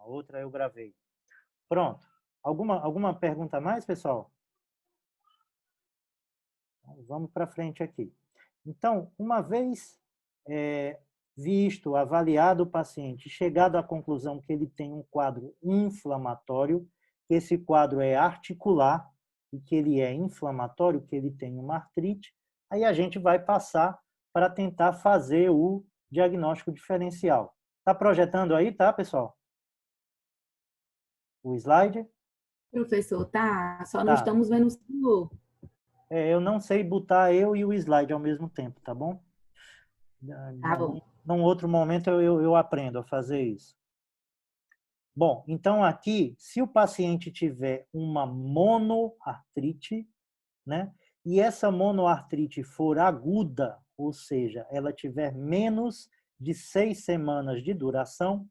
A outra eu gravei. Pronto. Alguma pergunta a mais, pessoal? Vamos para frente aqui. Então, uma vez visto, avaliado o paciente, chegado à conclusão que ele tem um quadro inflamatório, que esse quadro é articular e que ele é inflamatório, que ele tem uma artrite, aí a gente vai passar para tentar fazer o diagnóstico diferencial. Está projetando aí, tá, pessoal? O slide? Professor, tá, só não Tá. estamos vendo o senhor. Eu não sei botar eu e o slide ao mesmo tempo, tá bom? Tá bom. Num outro momento eu aprendo a fazer isso. Bom, então aqui, se o paciente tiver uma monoartrite, né, e essa monoartrite for aguda, ou seja, ela tiver menos de 6 semanas de duração,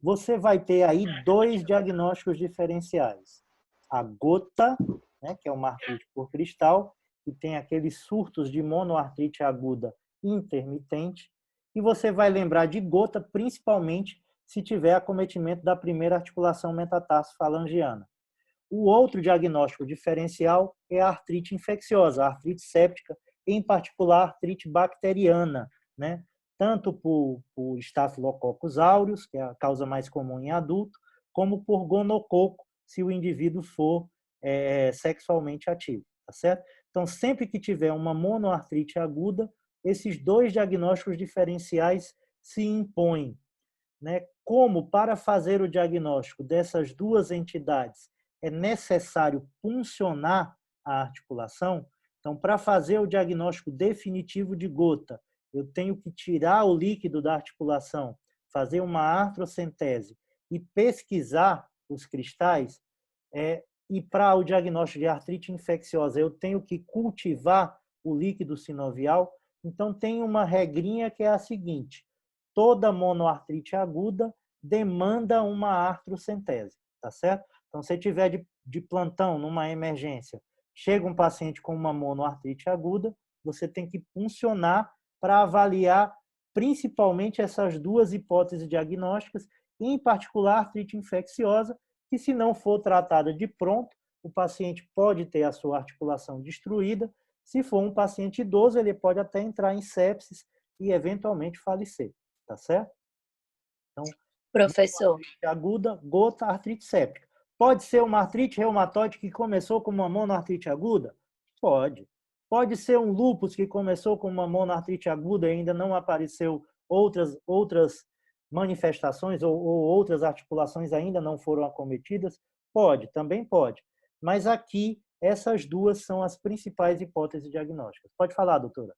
você vai ter aí dois diagnósticos diferenciais. A gota, né, que é uma artrite por cristal, que tem aqueles surtos de monoartrite aguda intermitente, e você vai lembrar de gota principalmente se tiver acometimento da primeira articulação metatarso-falangiana. O outro diagnóstico diferencial é a artrite infecciosa, a artrite séptica, em particular a artrite bacteriana, né? Tanto por Staphylococcus aureus, que é a causa mais comum em adulto, como por gonococo, se o indivíduo for sexualmente ativo, tá certo? Então, sempre que tiver uma monoartrite aguda, esses dois diagnósticos diferenciais se impõem, né? Como para fazer o diagnóstico dessas duas entidades é necessário puncionar a articulação, então, para fazer o diagnóstico definitivo de gota, eu tenho que tirar o líquido da articulação, fazer uma artrocentese e pesquisar os cristais, e para o diagnóstico de artrite infecciosa, eu tenho que cultivar o líquido sinovial. Então, tem uma regrinha que é a seguinte: toda monoartrite aguda demanda uma artrocentese, tá certo? Então, se tiver de plantão numa emergência, chega um paciente com uma monoartrite aguda, você tem que puncionar para avaliar principalmente essas duas hipóteses diagnósticas, em particular a artrite infecciosa, que se não for tratada de pronto, o paciente pode ter a sua articulação destruída. Se for um paciente idoso, ele pode até entrar em sepsis e eventualmente falecer, tá certo? Então, Professor, aguda, gota, artrite séptica. Pode ser uma artrite reumatoide que começou com uma monoartrite aguda? Pode. Pode ser um lúpus que começou com uma monoartrite aguda e ainda não apareceu outras manifestações ou outras articulações ainda não foram acometidas? Pode, também pode. Mas aqui, essas duas são as principais hipóteses diagnósticas. Pode falar, doutora.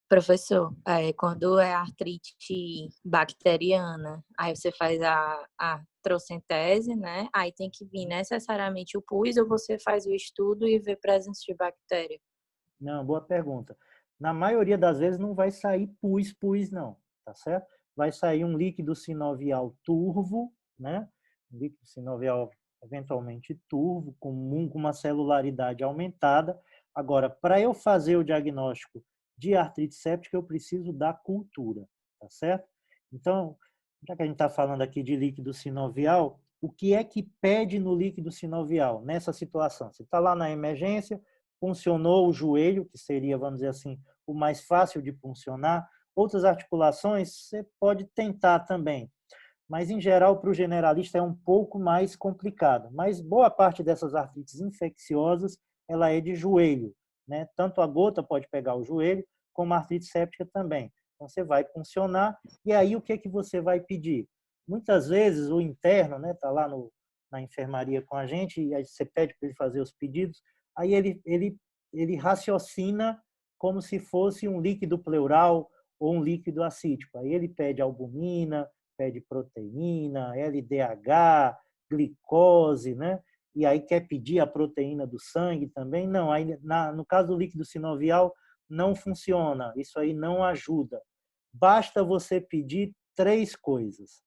professor, quando é artrite bacteriana, aí você faz a artrocentese, né? Aí tem que vir necessariamente o pus ou você faz o estudo e vê presença de bactéria? Não, boa pergunta. Na maioria das vezes não vai sair pus não, tá certo? Vai sair um líquido sinovial turvo, né? Um líquido sinovial eventualmente turvo, com uma celularidade aumentada. Agora, para eu fazer o diagnóstico de artrite séptica, eu preciso da cultura, tá certo? Então, já que a gente está falando aqui de líquido sinovial, o que é que pede no líquido sinovial nessa situação? Você está lá na emergência, puncionou o joelho, que seria, vamos dizer assim, o mais fácil de puncionar. Outras articulações você pode tentar também, mas em geral para o generalista é um pouco mais complicado. Mas boa parte dessas artrites infecciosas ela é de joelho, né? Tanto a gota pode pegar o joelho, como a artrite séptica também. Então você vai puncionar e aí o que que você vai pedir? Muitas vezes o interno, né, tá lá na enfermaria com a gente e aí você pede para ele fazer os pedidos, aí ele raciocina como se fosse um líquido pleural ou um líquido acítico. Aí ele pede albumina, pede proteína, LDH, glicose, né? E aí quer pedir a proteína do sangue também? Não, aí no caso do líquido sinovial não funciona, isso aí não ajuda. Basta você pedir 3 coisas.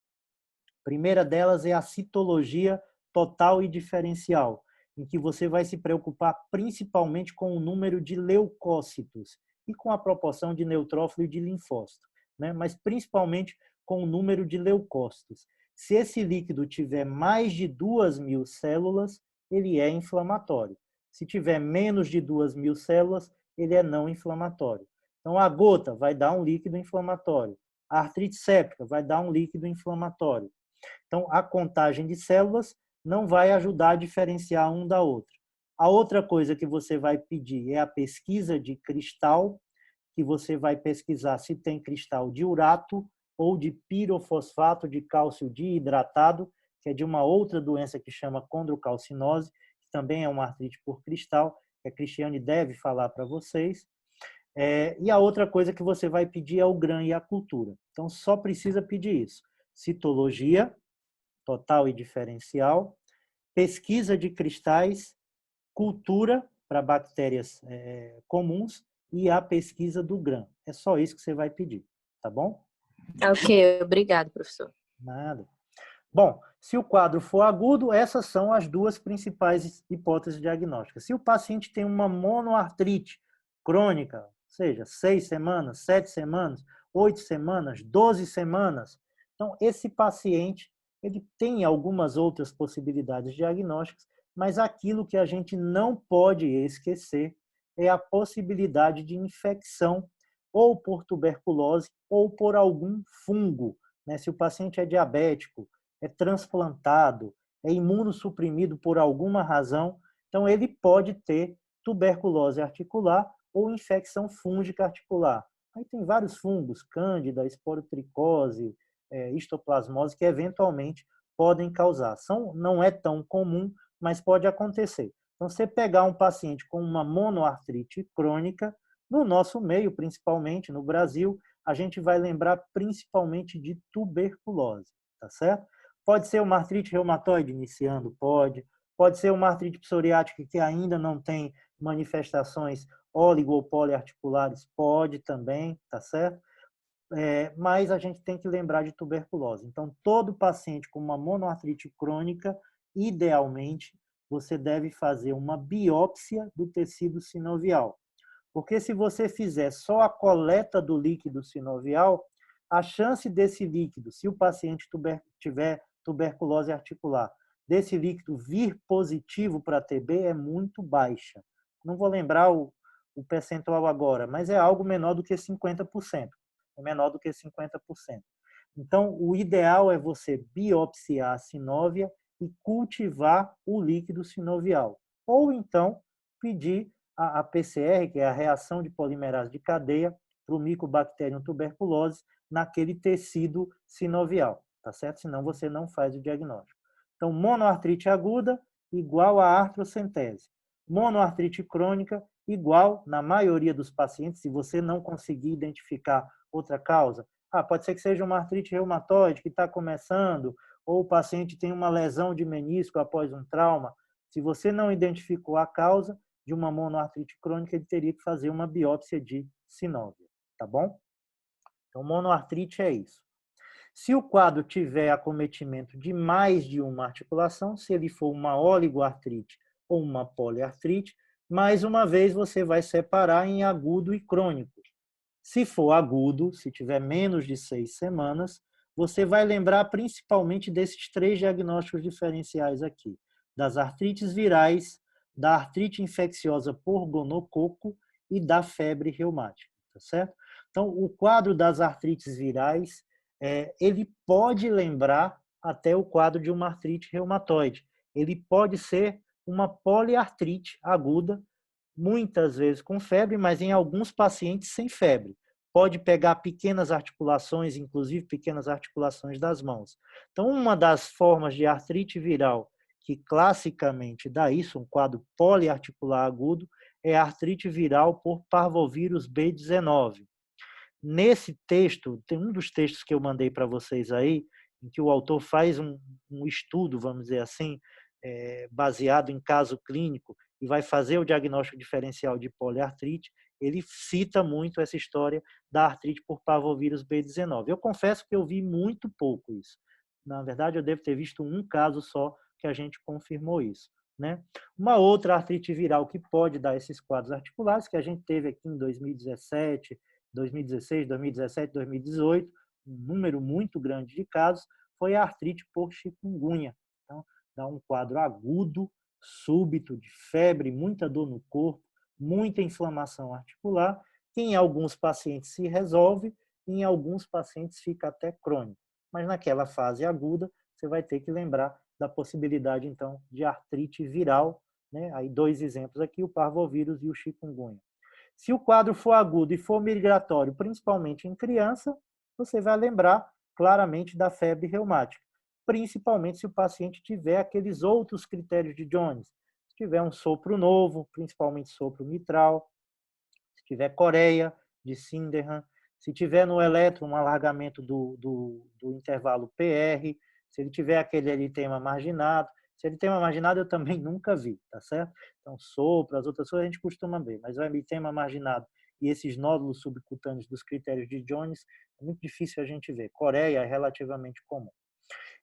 A primeira delas é a citologia total e diferencial, em que você vai se preocupar principalmente com o número de leucócitos e com a proporção de neutrófilo e de linfócito, né? Mas principalmente com o número de leucócitos. Se esse líquido tiver mais de 2.000 células, ele é inflamatório. Se tiver menos de 2.000 células, ele é não inflamatório. Então, a gota vai dar um líquido inflamatório. A artrite séptica vai dar um líquido inflamatório. Então, a contagem de células não vai ajudar a diferenciar um da outra. A outra coisa que você vai pedir é a pesquisa de cristal, que você vai pesquisar se tem cristal de urato ou de pirofosfato de cálcio diidratado, que é de uma outra doença que chama condrocalcinose, que também é uma artrite por cristal, que a Cristiane deve falar para vocês. E a outra coisa que você vai pedir é o GRAM e a cultura. Então, só precisa pedir isso. Citologia, total e diferencial, pesquisa de cristais, cultura para bactérias comuns e a pesquisa do GRAM. É só isso que você vai pedir, tá bom? Ok, obrigado, professor. Nada. Bom, se o quadro for agudo, essas são as duas principais hipóteses diagnósticas. Se o paciente tem uma monoartrite crônica, ou seja, 6 semanas, 7 semanas, 8 semanas, 12 semanas, então esse paciente ele tem algumas outras possibilidades diagnósticas, mas aquilo que a gente não pode esquecer é a possibilidade de infecção ou por tuberculose ou por algum fungo. Se o paciente é diabético, é transplantado, é imunossuprimido por alguma razão, então ele pode ter tuberculose articular ou infecção fúngica articular. Aí tem vários fungos, cândida, esporotricose, histoplasmose, que eventualmente podem causar. Não é tão comum, mas pode acontecer. Então, você pegar um paciente com uma monoartrite crônica, no nosso meio, principalmente no Brasil, a gente vai lembrar principalmente de tuberculose, tá certo? Pode ser uma artrite reumatoide iniciando, pode. Pode ser uma artrite psoriática que ainda não tem manifestações óligo ou poliarticulares, pode também, tá certo? Mas a gente tem que lembrar de tuberculose. Então, todo paciente com uma monoartrite crônica, idealmente, você deve fazer uma biópsia do tecido sinovial. Porque se você fizer só a coleta do líquido sinovial, a chance desse líquido, se o paciente tiver tuberculose articular, desse líquido vir positivo para TB é muito baixa. Não vou lembrar o percentual agora, mas é algo menor do que 50%. É menor do que 50%. Então, o ideal é você biopsiar a sinóvia e cultivar o líquido sinovial. Ou então, pedir a PCR, que é a reação de polimerase de cadeia, para o Mycobacterium tuberculose naquele tecido sinovial, tá certo? Senão você não faz o diagnóstico. Então, monoartrite aguda igual a artrocentese. Monoartrite crônica igual, na maioria dos pacientes, se você não conseguir identificar outra causa, pode ser que seja uma artrite reumatoide que está começando, ou o paciente tem uma lesão de menisco após um trauma. Se você não identificou a causa de uma monoartrite crônica, ele teria que fazer uma biópsia de sinóvia, tá bom? Então, monoartrite é isso. Se o quadro tiver acometimento de mais de uma articulação, se ele for uma oligoartrite ou uma poliartrite, mais uma vez você vai separar em agudo e crônico. Se for agudo, se tiver menos de 6 semanas, você vai lembrar principalmente desses 3 diagnósticos diferenciais aqui, das artrites virais, da artrite infecciosa por gonococo e da febre reumática, tá certo? Então, o quadro das artrites virais, ele pode lembrar até o quadro de uma artrite reumatoide. Ele pode ser uma poliartrite aguda, muitas vezes com febre, mas em alguns pacientes sem febre. Pode pegar pequenas articulações, inclusive pequenas articulações das mãos. Então, uma das formas de artrite viral que classicamente dá isso, um quadro poliarticular agudo, é a artrite viral por parvovírus B19. Nesse texto, tem um dos textos que eu mandei para vocês aí, em que o autor faz um estudo, vamos dizer assim, baseado em caso clínico, e vai fazer o diagnóstico diferencial de poliartrite, ele cita muito essa história da artrite por parvovírus B19. Eu confesso que eu vi muito pouco isso. Na verdade, eu devo ter visto um caso só que a gente confirmou isso, né? Uma outra artrite viral que pode dar esses quadros articulares, que a gente teve aqui em 2017, 2016, 2017, 2018, um número muito grande de casos, foi a artrite por chikungunya. Então, dá um quadro agudo, súbito, de febre, muita dor no corpo, muita inflamação articular, que em alguns pacientes se resolve e em alguns pacientes fica até crônico. Mas naquela fase aguda, você vai ter que lembrar da possibilidade, então, de artrite viral, né? Aí 2 exemplos aqui, o parvovírus e o chikungunya. Se o quadro for agudo e for migratório, principalmente em criança, você vai lembrar claramente da febre reumática, principalmente se o paciente tiver aqueles outros critérios de Jones. Se tiver um sopro novo, principalmente sopro mitral, se tiver coreia de Sydenham, se tiver no eletro um alargamento do intervalo PR, se ele tiver aquele eritema marginado. Se eritema marginado eu também nunca vi, tá certo? Então, sopro, as outras coisas a gente costuma ver, mas o eritema marginado e esses nódulos subcutâneos dos critérios de Jones é muito difícil a gente ver. Coreia é relativamente comum.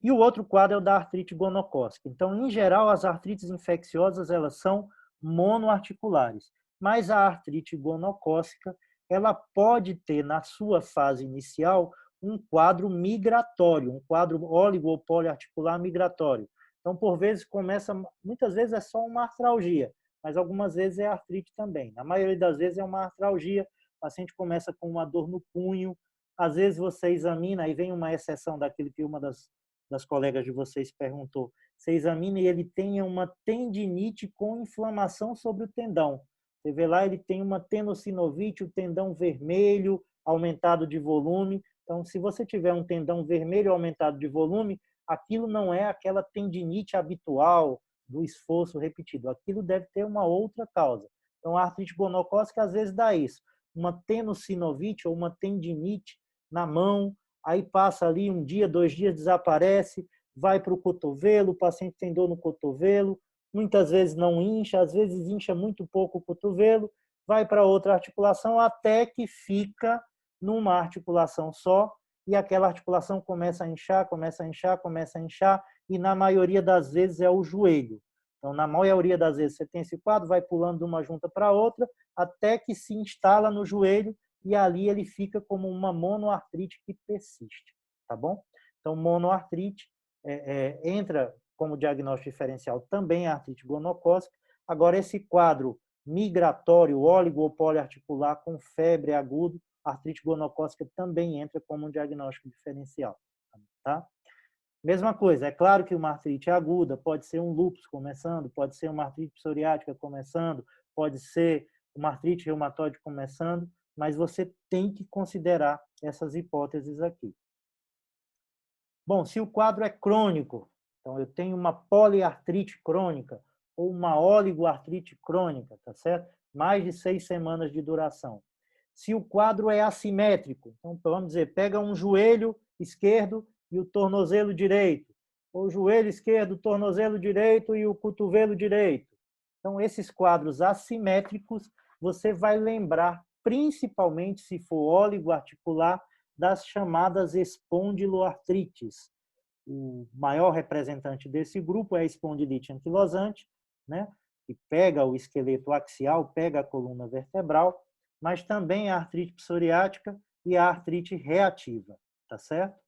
E o outro quadro é o da artrite gonocócica. Então, em geral, as artrites infecciosas elas são monoarticulares, mas a artrite gonocócica ela pode ter na sua fase inicial um quadro migratório, um quadro óligo ou poliarticular migratório. Então, por vezes começa, muitas vezes é só uma artralgia, mas algumas vezes é artrite também. Na maioria das vezes é uma artralgia, o paciente começa com uma dor no punho, às vezes você examina, aí vem uma exceção daquilo que uma das colegas de vocês perguntou, você examina e ele tem uma tendinite com inflamação sobre o tendão. Você vê lá, ele tem uma tendocinovite, o tendão vermelho, aumentado de volume. Então, se você tiver um tendão vermelho aumentado de volume, aquilo não é aquela tendinite habitual do esforço repetido. Aquilo deve ter uma outra causa. Então, a artrite gonocócica às vezes dá isso. Uma tendocinovite ou uma tendinite na mão, aí passa ali 1 dia, 2 dias, desaparece, vai para o cotovelo, o paciente tem dor no cotovelo, muitas vezes não incha, às vezes incha muito pouco o cotovelo, vai para outra articulação até que fica numa articulação só e aquela articulação começa a inchar, começa a inchar, começa a inchar e na maioria das vezes é o joelho. Então, na maioria das vezes você tem esse quadro, vai pulando de uma junta para outra até que se instala no joelho e ali ele fica como uma monoartrite que persiste, tá bom? Então, monoartrite entra como diagnóstico diferencial também a artrite gonocócica. Agora, esse quadro migratório, óligo ou poliarticular com febre agudo, a artrite gonocócica também entra como um diagnóstico diferencial, tá? Mesma coisa, é claro que uma artrite aguda pode ser um lúpus começando, pode ser uma artrite psoriática começando, pode ser uma artrite reumatoide começando, mas você tem que considerar essas hipóteses aqui. Bom, se o quadro é crônico, então eu tenho uma poliartrite crônica ou uma oligoartrite crônica, tá certo? Mais de 6 semanas de duração. Se o quadro é assimétrico, então vamos dizer, pega um joelho esquerdo e o tornozelo direito, ou o joelho esquerdo, o tornozelo direito e o cotovelo direito. Então, esses quadros assimétricos, você vai lembrar, principalmente se for oligoarticular, das chamadas espondiloartrites. O maior representante desse grupo é a espondilite anquilosante, né, que pega o esqueleto axial, pega a coluna vertebral, mas também a artrite psoriática e a artrite reativa, tá certo?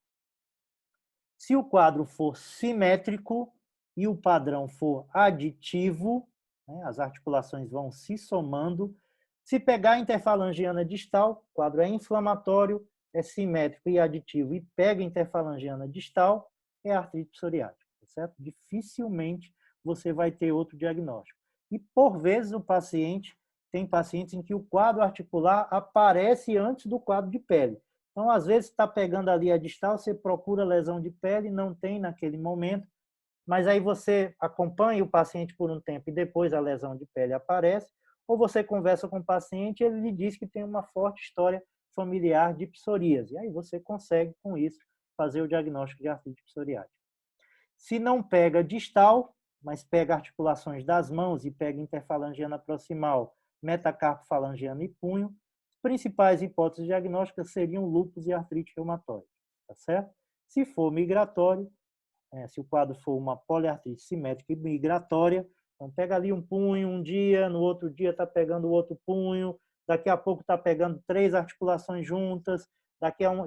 Se o quadro for simétrico e o padrão for aditivo, né, as articulações vão se somando. Se pegar a interfalangiana distal, o quadro é inflamatório, é simétrico e aditivo e pega a interfalangiana distal, é artrite psoriática, tá certo? Dificilmente você vai ter outro diagnóstico. E, por vezes, tem pacientes em que o quadro articular aparece antes do quadro de pele. Então, às vezes, está pegando ali a distal, você procura lesão de pele, não tem naquele momento, mas aí você acompanha o paciente por um tempo e depois a lesão de pele aparece, ou você conversa com o paciente e ele lhe diz que tem uma forte história familiar de psoríase. E aí você consegue, com isso, fazer o diagnóstico de artrite psoriática. Se não pega distal, mas pega articulações das mãos e pega interfalangiana proximal, metacarpofalangiana e punho, as principais hipóteses diagnósticas seriam lúpus e artrite reumatoide, tá certo? Se for migratório, se o quadro for uma poliartrite simétrica e migratória, então pega ali um punho um dia, no outro dia está pegando o outro punho, daqui a pouco está pegando 3 articulações juntas,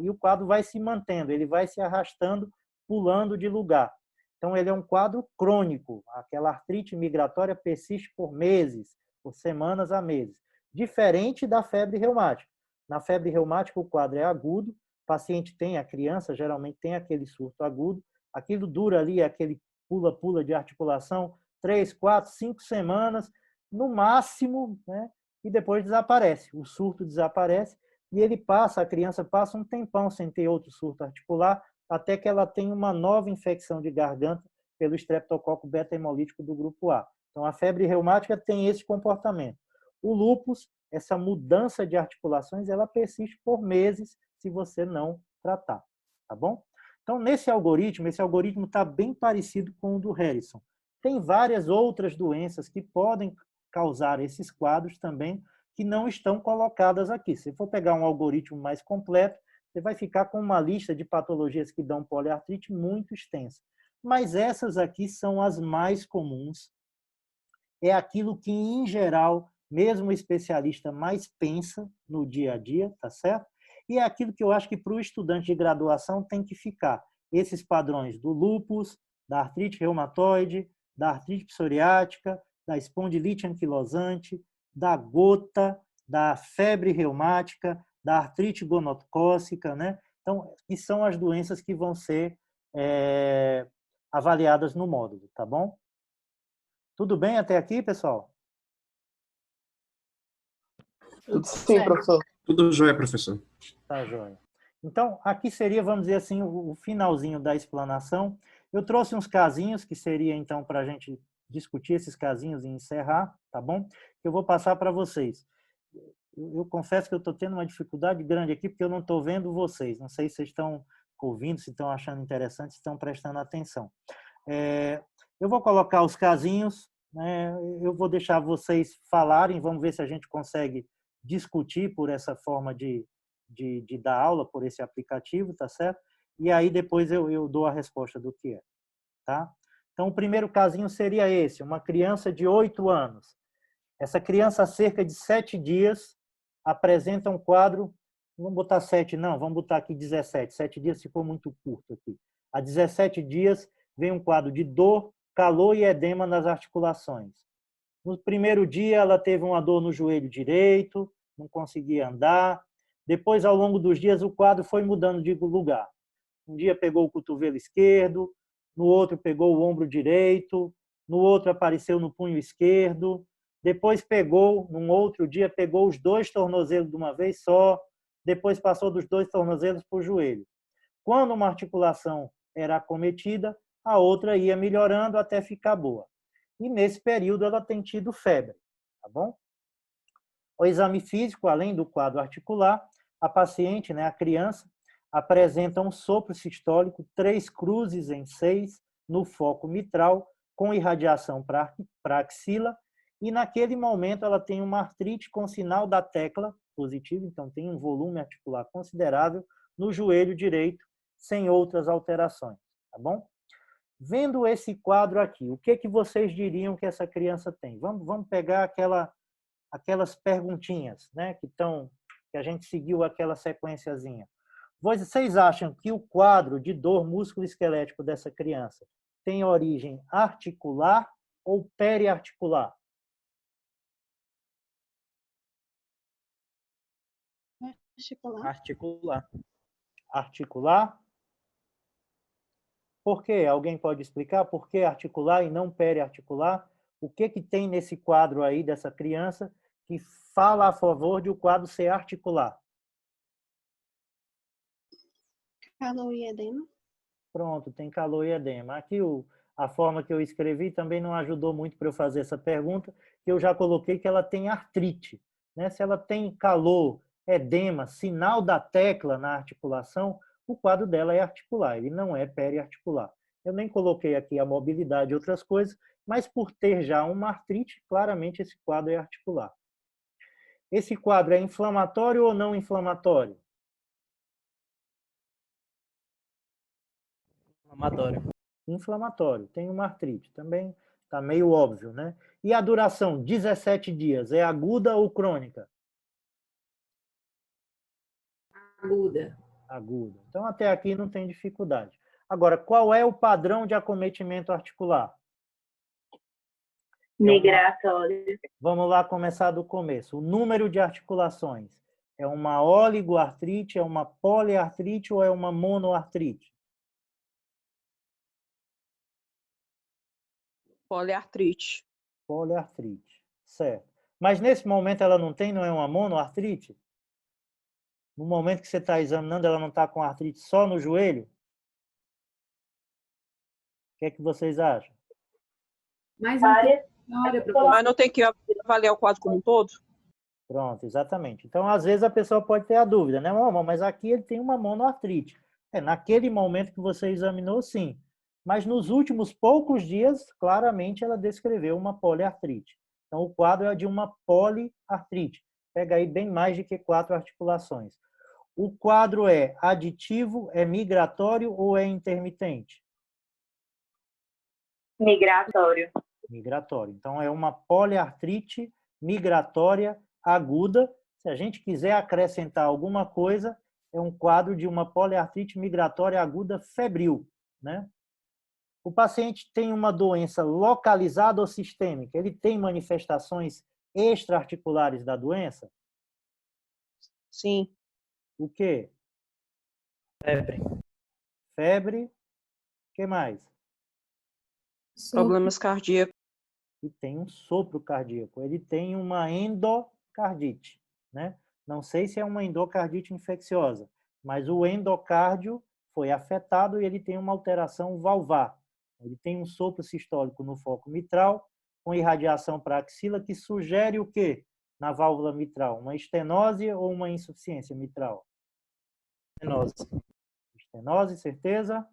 e o quadro vai se mantendo, ele vai se arrastando pulando de lugar. Então, ele é um quadro crônico. Aquela artrite migratória persiste por meses, por semanas a meses. Diferente da febre reumática. Na febre reumática, o quadro é agudo, o paciente tem, a criança geralmente tem aquele surto agudo, aquilo dura ali, aquele pula-pula de articulação, 3, 4, 5 semanas, no máximo, né? E depois desaparece. O surto desaparece e ele passa, a criança passa um tempão sem ter outro surto articular, até que ela tem uma nova infecção de garganta pelo estreptococo beta-hemolítico do grupo A. Então, a febre reumática tem esse comportamento. O lúpus, essa mudança de articulações, ela persiste por meses se você não tratar, tá bom? Então, nesse algoritmo, esse algoritmo está bem parecido com o do Harrison. Tem várias outras doenças que podem causar esses quadros também, que não estão colocadas aqui. Se for pegar um algoritmo mais completo, você vai ficar com uma lista de patologias que dão poliartrite muito extensa. Mas essas aqui são as mais comuns. É aquilo que, em geral, mesmo o especialista mais pensa no dia a dia, tá certo? E é aquilo que eu acho que para o estudante de graduação tem que ficar. Esses padrões do lúpus, da artrite reumatoide, da artrite psoriática, da espondilite anquilosante, da gota, da febre reumática, da artrite gonocócica, né? Então, que são as doenças que vão ser avaliadas no módulo, tá bom? Tudo bem até aqui, pessoal? Tudo sim, professor. Tudo jóia, professor. Tá jóia. Então, aqui seria, vamos dizer assim, o finalzinho da explanação. Eu trouxe uns casinhos, que seria, então, para a gente discutir esses casinhos e encerrar, tá bom? Eu vou passar para vocês. Eu confesso que eu estou tendo uma dificuldade grande aqui, porque eu não estou vendo vocês. Não sei se vocês estão ouvindo, se estão achando interessante, se estão prestando atenção. Eu vou colocar os casinhos, né? Eu vou deixar vocês falarem, vamos ver se a gente consegue discutir por essa forma de dar aula, por esse aplicativo, tá certo? E aí depois eu dou a resposta do que é, tá? Então, o primeiro casinho seria esse, uma criança de 8 anos. Essa criança, há cerca de 7 dias, apresenta um quadro, vamos botar 7 não, vamos botar aqui 17, 7 dias ficou muito curto aqui. Há 17 dias vem um quadro de dor, calor e edema nas articulações. No primeiro dia, ela teve uma dor no joelho direito, não conseguia andar. Depois, ao longo dos dias, o quadro foi mudando de lugar. Um dia pegou o cotovelo esquerdo, no outro pegou o ombro direito, no outro apareceu no punho esquerdo, depois pegou, num outro dia, pegou os 2 tornozelos de uma vez só, depois passou dos 2 tornozelos para o joelho. Quando uma articulação era acometida, a outra ia melhorando até ficar boa. E nesse período ela tem tido febre, tá bom? O exame físico, além do quadro articular, a paciente, né, a criança, apresenta um sopro sistólico 3 cruzes em 6 no foco mitral, com irradiação para a axila, e naquele momento ela tem uma artrite com sinal da tecla positivo, então tem um volume articular considerável no joelho direito, sem outras alterações, tá bom? Vendo esse quadro aqui, o que vocês diriam que essa criança tem? Vamos pegar aquelas perguntinhas, né, que a gente seguiu aquela sequenciazinha. Vocês acham que o quadro de dor músculo-esquelético dessa criança tem origem articular ou periarticular? Articular. Articular? Por quê? Alguém pode explicar por que articular e não periarticular? O que tem nesse quadro aí dessa criança que fala a favor de o quadro ser articular? Calor e edema. Pronto, tem calor e edema. Aqui a forma que eu escrevi também não ajudou muito para eu fazer essa pergunta, que eu já coloquei que ela tem artrite, né? Se ela tem calor, edema, sinal da tecla na articulação, o quadro dela é articular, ele não é periarticular. Eu nem coloquei aqui a mobilidade e outras coisas, mas por ter já uma artrite, claramente esse quadro é articular. Esse quadro é inflamatório ou não inflamatório? Inflamatório. Inflamatório, tem uma artrite, também está meio óbvio, né? E a duração, 17 dias, é aguda ou crônica? Aguda. Aguda. Então, até aqui não tem dificuldade. Agora, qual é o padrão de acometimento articular? Migratório. Vamos lá começar do começo. O número de articulações é uma oligoartrite, é uma poliartrite ou é uma monoartrite? Poliartrite. Poliartrite, certo. Mas nesse momento ela não tem, não é uma monoartrite? No momento que você está examinando, ela não está com artrite só no joelho? O que é que vocês acham? Mas Várias. Mas não tem que avaliar o quadro como um todo? Pronto, exatamente. Então, às vezes, a pessoa pode ter a dúvida, né? Mas aqui ele tem uma monoartrite. Naquele momento que você examinou, sim. Mas nos últimos poucos dias, claramente, ela descreveu uma poliartrite. Então, o quadro é de uma poliartrite. Pega aí bem mais de que 4 articulações. O quadro é aditivo, é migratório ou é intermitente? Migratório. Migratório. Então, é uma poliartrite migratória aguda. Se a gente quiser acrescentar alguma coisa, é um quadro de uma poliartrite migratória aguda febril, né? O paciente tem uma doença localizada ou sistêmica? Ele tem manifestações extraarticulares da doença? Sim. O quê? Febre. Febre. O que mais? Problemas cardíacos. E tem um sopro cardíaco. Ele tem uma endocardite, né? Não sei se é uma endocardite infecciosa, mas o endocárdio foi afetado e ele tem uma alteração valvar. Ele tem um sopro sistólico no foco mitral, com irradiação para a axila, que sugere o quê na válvula mitral? Uma estenose ou uma insuficiência mitral? Estenose. Estenose, certeza?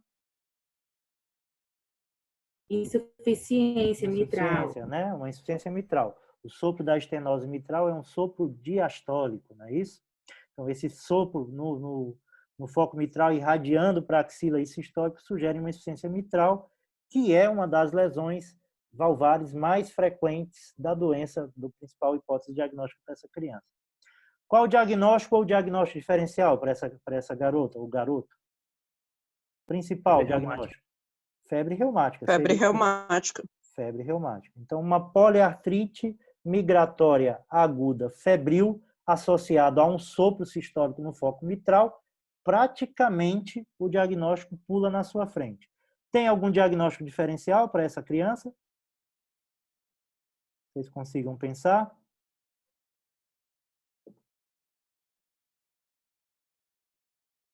Insuficiência mitral. Insuficiência, né? Uma insuficiência mitral. O sopro da estenose mitral é um sopro diastólico, não é isso? Então, esse sopro no foco mitral irradiando para a axila e sistólico sugere uma insuficiência mitral, que é uma das lesões valvares mais frequentes da doença, do principal hipótese diagnóstica dessa criança. Qual o diagnóstico ou o diagnóstico diferencial para essa garota ou garoto? Principal diagnóstico. Febre reumática. Febre reumática. Febre reumática. Então, uma poliartrite migratória aguda febril associado a um sopro sistólico no foco mitral, praticamente o diagnóstico pula na sua frente. Tem algum diagnóstico diferencial para essa criança? Vocês consigam pensar?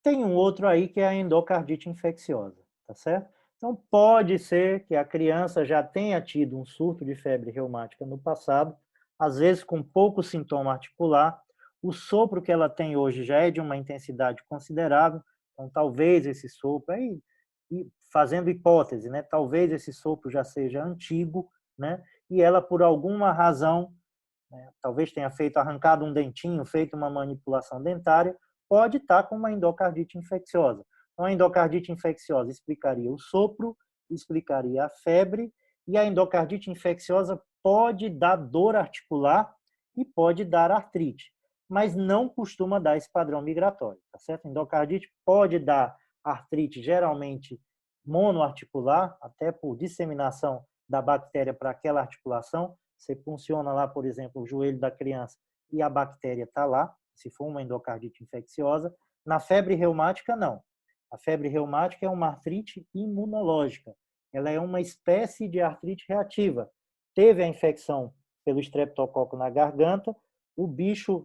Tem um outro aí que é a endocardite infecciosa, tá certo? Então, pode ser que a criança já tenha tido um surto de febre reumática no passado, às vezes com pouco sintoma articular. O sopro que ela tem hoje já é de uma intensidade considerável, então talvez esse sopro, aí, fazendo hipótese, né? Talvez esse sopro já seja antigo, né? E ela, por alguma razão, né, talvez tenha arrancado um dentinho, feito uma manipulação dentária, pode estar com uma endocardite infecciosa. Então, a endocardite infecciosa explicaria o sopro, explicaria a febre, e a endocardite infecciosa pode dar dor articular e pode dar artrite, mas não costuma dar esse padrão migratório, tá certo? A endocardite pode dar artrite, geralmente monoarticular, até por disseminação da bactéria para aquela articulação. Você funciona lá, por exemplo, o joelho da criança e a bactéria está lá, se for uma endocardite infecciosa. Na febre reumática, não. A febre reumática é uma artrite imunológica. Ela é uma espécie de artrite reativa. Teve a infecção pelo estreptococo na garganta, o bicho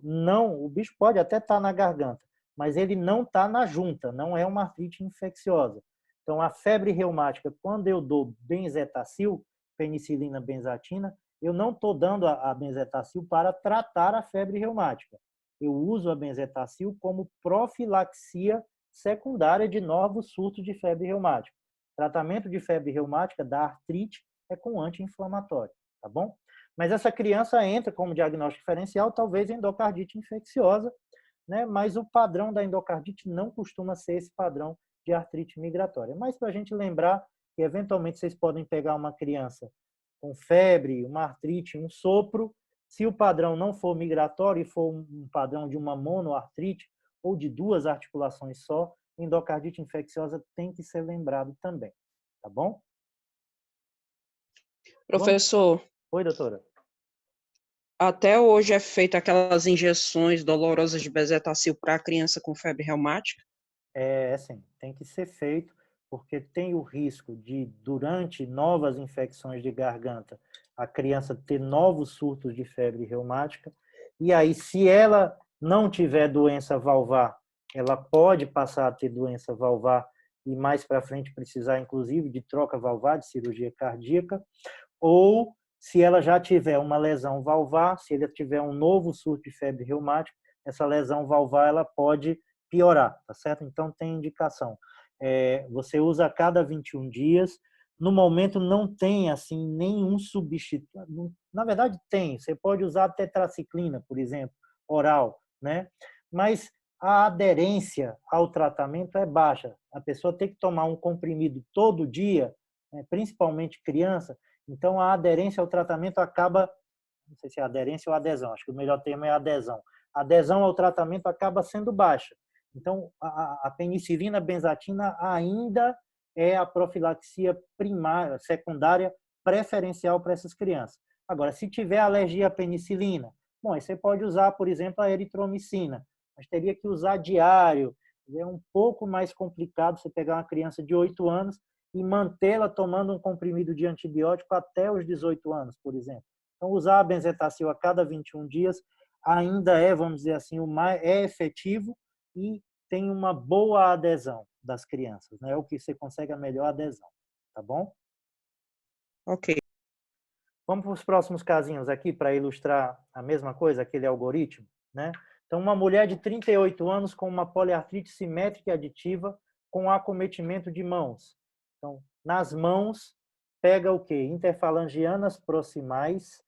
pode até estar na garganta, mas ele não está na junta, não é uma artrite infecciosa. Então, a febre reumática, quando eu dou benzetacil, penicilina benzatina, eu não estou dando a benzetacil para tratar a febre reumática. Eu uso a benzetacil como profilaxia secundária de novos surtos de febre reumática. Tratamento de febre reumática da artrite é com anti-inflamatório, tá bom? Mas essa criança entra como diagnóstico diferencial, talvez endocardite infecciosa, né? Mas o padrão da endocardite não costuma ser esse padrão de artrite migratória. Mas para a gente lembrar que, eventualmente, vocês podem pegar uma criança com febre, uma artrite, um sopro. Se o padrão não for migratório e for um padrão de uma monoartrite ou de 2 articulações só, endocardite infecciosa tem que ser lembrado também, tá bom? Professor, Oi, doutora. até hoje é feita aquelas injeções dolorosas de bezetacil para a criança com febre reumática? É, sim, tem que ser feito, porque tem o risco de, durante novas infecções de garganta, a criança ter novos surtos de febre reumática. E aí, se ela não tiver doença valvar, ela pode passar a ter doença valvar e mais para frente precisar, inclusive, de troca valvar, de cirurgia cardíaca. Ou, se ela já tiver uma lesão valvar, se ela tiver um novo surto de febre reumática, essa lesão valvar ela pode piorar, tá certo? Então, tem indicação. Você usa a cada 21 dias. No momento, não tem, assim, nenhum substituto. Na verdade, tem. Você pode usar a tetraciclina, por exemplo, oral, né? Mas a aderência ao tratamento é baixa. A pessoa tem que tomar um comprimido todo dia, né? Principalmente criança. Então, a aderência ao tratamento acaba, não sei se é aderência ou adesão, acho que o melhor termo é adesão. A adesão ao tratamento acaba sendo baixa. Então, a penicilina benzatina ainda é a profilaxia primária, secundária, preferencial para essas crianças. Agora, se tiver alergia à penicilina, bom, aí você pode usar, por exemplo, a eritromicina, mas teria que usar diário. É um pouco mais complicado você pegar uma criança de 8 anos e mantê-la tomando um comprimido de antibiótico até os 18 anos, por exemplo. Então, usar a benzetacil a cada 21 dias ainda é, vamos dizer assim, é efetivo e tem uma boa adesão das crianças, né? É o que você consegue a melhor adesão, tá bom? Ok. Vamos para os próximos casinhos aqui para ilustrar a mesma coisa, aquele algoritmo, né? Então, uma mulher de 38 anos com uma poliartrite simétrica e aditiva com acometimento de mãos. Então, nas mãos, pega o quê? Interfalangianas proximais,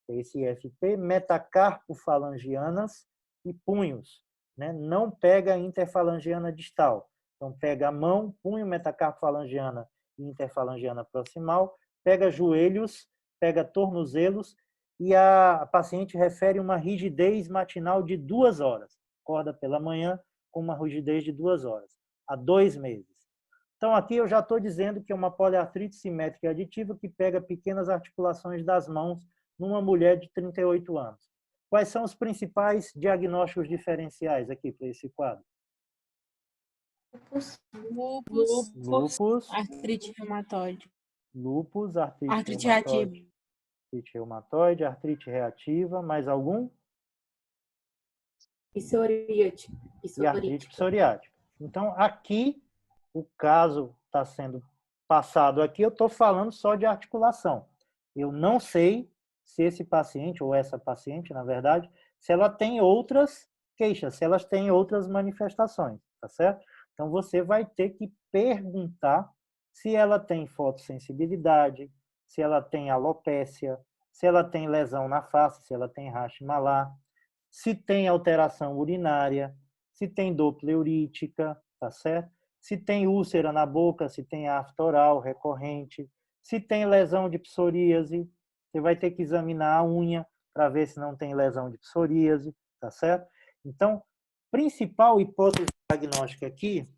esse IFP, metacarpofalangianas e punhos, né? Não pega interfalangiana distal. Então, pega a mão, punho, metacarpofalangiana e interfalangiana proximal, pega joelhos, pega tornozelos e a paciente refere uma rigidez matinal de 2 horas. Acorda pela manhã com uma rigidez de 2 horas, há 2 meses. Então, aqui eu já estou dizendo que é uma poliartrite simétrica aditiva que pega pequenas articulações das mãos numa mulher de 38 anos. Quais são os principais diagnósticos diferenciais aqui para esse quadro? Lúpus, Artrite reumatoide. lúpus, artrite Artrite reumatoide, reativa. artrite reumatoide, artrite reativa, mais algum? Psoriática. E artrite psoriática. Então, aqui, o caso está sendo passado aqui, eu estou falando só de articulação. Eu não sei se esse paciente, ou essa paciente, na verdade, se ela tem outras queixas, se elas têm outras manifestações, tá certo? Então, você vai ter que perguntar se ela tem fotossensibilidade, se ela tem alopécia, se ela tem lesão na face, se ela tem racha malar, se tem alteração urinária, se tem dor pleurítica, tá certo? Se tem úlcera na boca, se tem afta oral recorrente, se tem lesão de psoríase, você vai ter que examinar a unha para ver se não tem lesão de psoríase, tá certo? Então, principal hipótese diagnóstica aqui,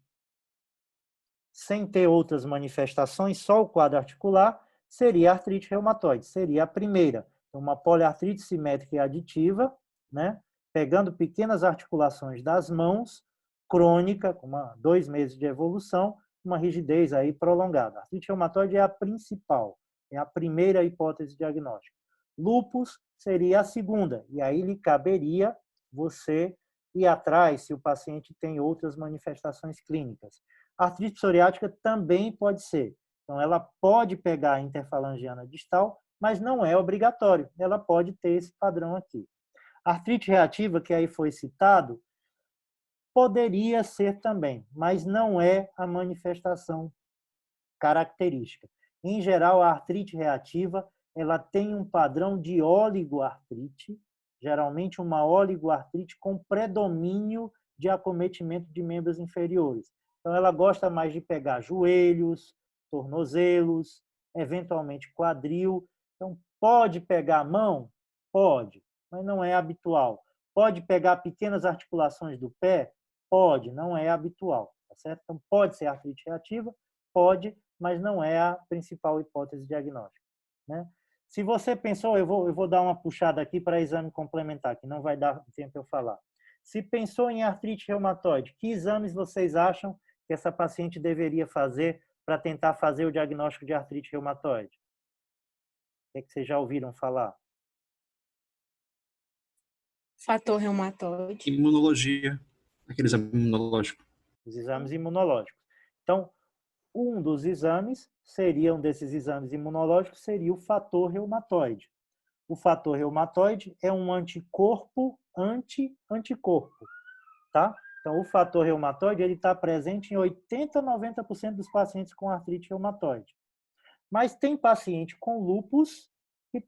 sem ter outras manifestações, só o quadro articular, seria a artrite reumatoide, seria a primeira. Uma poliartrite simétrica e aditiva, né? Pegando pequenas articulações das mãos, crônica, com 2 meses de evolução, uma rigidez aí prolongada. A artrite reumatoide é a principal, é a primeira hipótese diagnóstica. Lúpus seria a segunda, e aí lhe caberia você ir atrás se o paciente tem outras manifestações clínicas. A artrite psoriática também pode ser. Então, ela pode pegar a interfalangiana distal, mas não é obrigatório. Ela pode ter esse padrão aqui. A artrite reativa, que aí foi citado, poderia ser também, mas não é a manifestação característica. Em geral, a artrite reativa ela tem um padrão de oligoartrite, geralmente uma oligoartrite com predomínio de acometimento de membros inferiores. Então, ela gosta mais de pegar joelhos, tornozelos, eventualmente quadril. Então, pode pegar a mão? Pode, mas não é habitual. Pode pegar pequenas articulações do pé? Pode, não é habitual, tá tá certo? Então, pode ser artrite reativa? Pode, mas não é a principal hipótese diagnóstica, né? Se você pensou, eu vou dar uma puxada aqui para exame complementar, que não vai dar tempo eu falar. Se pensou em artrite reumatoide, que exames vocês acham que essa paciente deveria fazer para tentar fazer o diagnóstico de artrite reumatoide? O que vocês já ouviram falar? Fator reumatoide. Imunologia, aquele exame imunológico. Os exames imunológicos. Então, um dos exames um desses exames imunológicos seria o fator reumatoide. O fator reumatoide é um anticorpo anti-anticorpo, tá? Então, o fator reumatoide ele está presente em 80 a 90% dos pacientes com artrite reumatoide. Mas tem paciente com lúpus que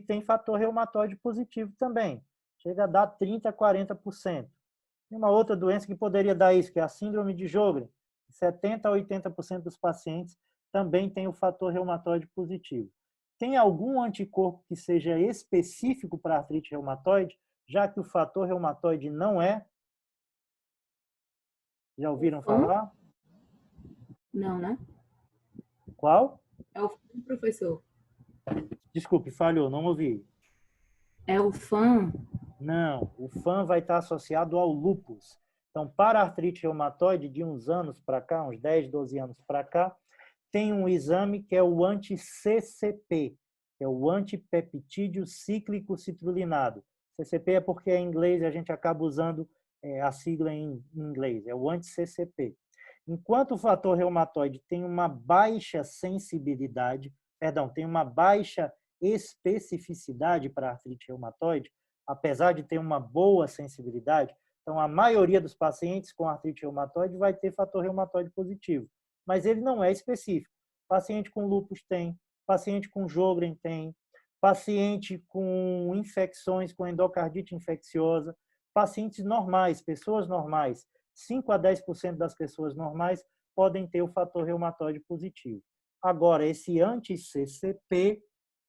tem fator reumatoide positivo também. Chega a dar 30 a 40%. E uma outra doença que poderia dar isso, que é a síndrome de Sjögren. 70 a 80% dos pacientes também tem o fator reumatoide positivo. Tem algum anticorpo que seja específico para artrite reumatoide, já que o fator reumatoide não é? Já ouviram falar? Não, né? Qual? É o FAM, professor. Desculpe, falhou, não ouvi. É o FAM. Não, o FAM vai estar associado ao lúpus. Então, para a artrite reumatoide, de uns anos para cá, uns 10, 12 anos para cá, tem um exame que é o anti-CCP, que é o antipeptídeo cíclico citrulinado. CCP é porque é em inglês e a gente acaba usando a sigla em inglês, é o anti-CCP. Enquanto o fator reumatoide tem uma baixa sensibilidade, tem uma baixa especificidade para a artrite reumatoide, apesar de ter uma boa sensibilidade, então a maioria dos pacientes com artrite reumatoide vai ter fator reumatoide positivo, mas ele não é específico. Paciente com lúpus tem, paciente com Sjögren tem, paciente com infecções, com endocardite infecciosa, pacientes normais, pessoas normais, 5 a 10% das pessoas normais podem ter o fator reumatoide positivo. Agora, esse anti-CCP,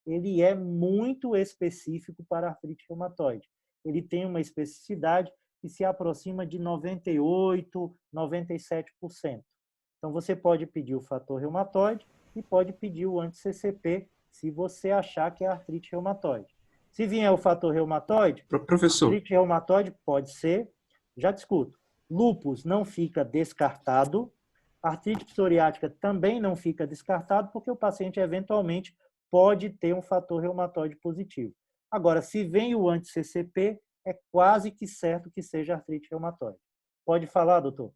ele é muito específico para artrite reumatoide. Ele tem uma especificidade que se aproxima de 98%, 97%. Então, você pode pedir o fator reumatoide e pode pedir o anti-CCP se você achar que é artrite reumatoide. Se vier o fator reumatoide, Professor, artrite reumatoide pode ser, já discuto, lúpus não fica descartado, artrite psoriática também não fica descartado, porque o paciente eventualmente pode ter um fator reumatoide positivo. Agora, se vem o anti-CCP, é quase que certo que seja artrite reumatoide. Pode falar, doutor?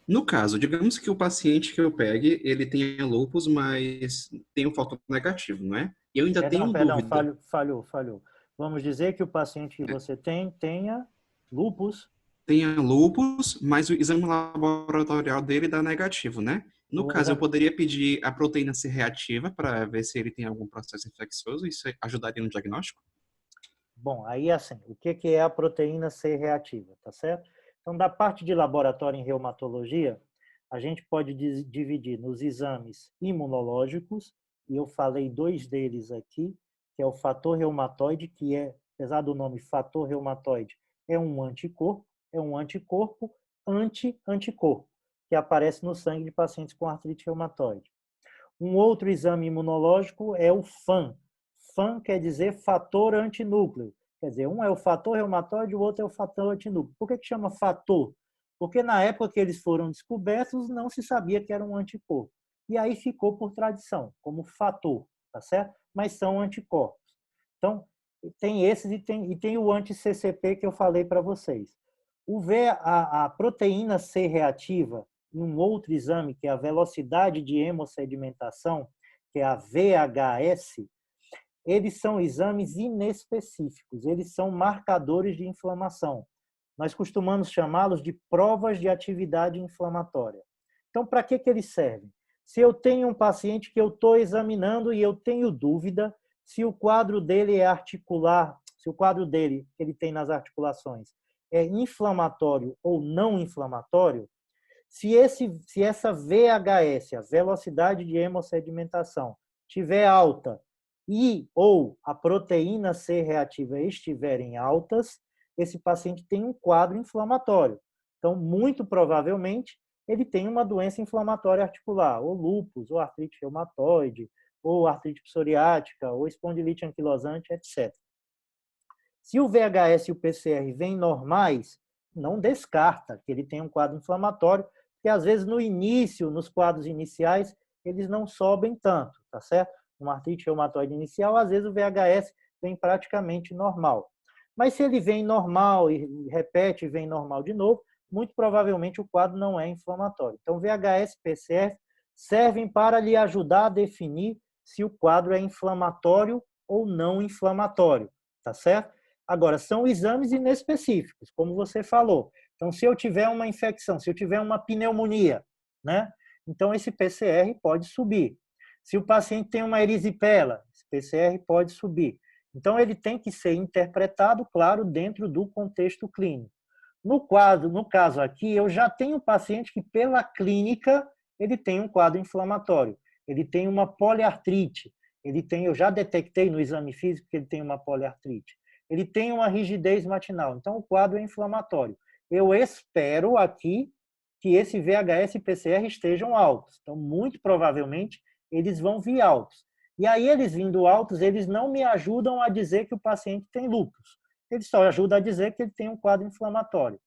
no caso, digamos que o paciente que eu pegue, ele tenha lúpus, mas tem um fator negativo, não é? E eu ainda tenho dúvida. Falhou. Vamos dizer que o paciente que você tenha lúpus. Tenha lúpus, mas o exame laboratorial dele dá negativo, né? No caso, eu poderia pedir a proteína C reativa para ver se ele tem algum processo infeccioso. Isso ajudaria no diagnóstico? Bom, aí assim, o que é a proteína C reativa, tá certo? Então, da parte de laboratório em reumatologia, a gente pode dividir nos exames imunológicos, e eu falei 2 deles aqui, que é o fator reumatoide, que é, apesar do nome fator reumatoide, é um anticorpo anti-anticorpo, que aparece no sangue de pacientes com artrite reumatoide. Um outro exame imunológico é o FAN. FAN quer dizer fator antinúcleo. Quer dizer, um é o fator reumatoide, o outro é o fator antinúcleo. Por que chama fator? Porque na época que eles foram descobertos, não se sabia que era um anticorpo. E aí ficou por tradição, como fator, tá certo? Mas são anticorpos. Então, tem esses e tem o anti-CCP que eu falei para vocês. A proteína C reativa, em um outro exame, que é a velocidade de hemossedimentação, que é a VHS, eles são exames inespecíficos, eles são marcadores de inflamação. Nós costumamos chamá-los de provas de atividade inflamatória. Então, para que eles servem? Se eu tenho um paciente que eu estou examinando e eu tenho dúvida se o quadro dele é articular, se o quadro dele que ele tem nas articulações é inflamatório ou não inflamatório, se essa VHS, a velocidade de hemossedimentação, estiver alta ou a proteína C reativa estiverem altas, esse paciente tem um quadro inflamatório. Então, muito provavelmente, ele tem uma doença inflamatória articular, ou lúpus, ou artrite reumatoide, ou artrite psoriática, ou espondilite anquilosante, etc. Se o VHS e o PCR vêm normais, não descarta que ele tem um quadro inflamatório, porque às vezes no início, nos quadros iniciais, eles não sobem tanto, tá certo? Uma artrite reumatoide inicial, às vezes o VHS vem praticamente normal. Mas se ele vem normal e repete e vem normal de novo, muito provavelmente o quadro não é inflamatório. Então, VHS e PCR servem para lhe ajudar a definir se o quadro é inflamatório ou não inflamatório, tá certo? Agora, são exames inespecíficos, como você falou. Então, se eu tiver uma infecção, se eu tiver uma pneumonia, né? Então, esse PCR pode subir. Se o paciente tem uma erisipela, esse PCR pode subir. Então, ele tem que ser interpretado, claro, dentro do contexto clínico. No caso aqui, eu já tenho um paciente que, pela clínica, ele tem um quadro inflamatório. Ele tem uma poliartrite. Eu já detectei no exame físico que ele tem uma poliartrite. Ele tem uma rigidez matinal. Então, o quadro é inflamatório. Eu espero aqui que esse VHS e PCR estejam altos. Então, muito provavelmente, eles vão vir altos. E aí, eles vindo altos, eles não me ajudam a dizer que o paciente tem lúpus. Eles só ajudam a dizer que ele tem um quadro inflamatório.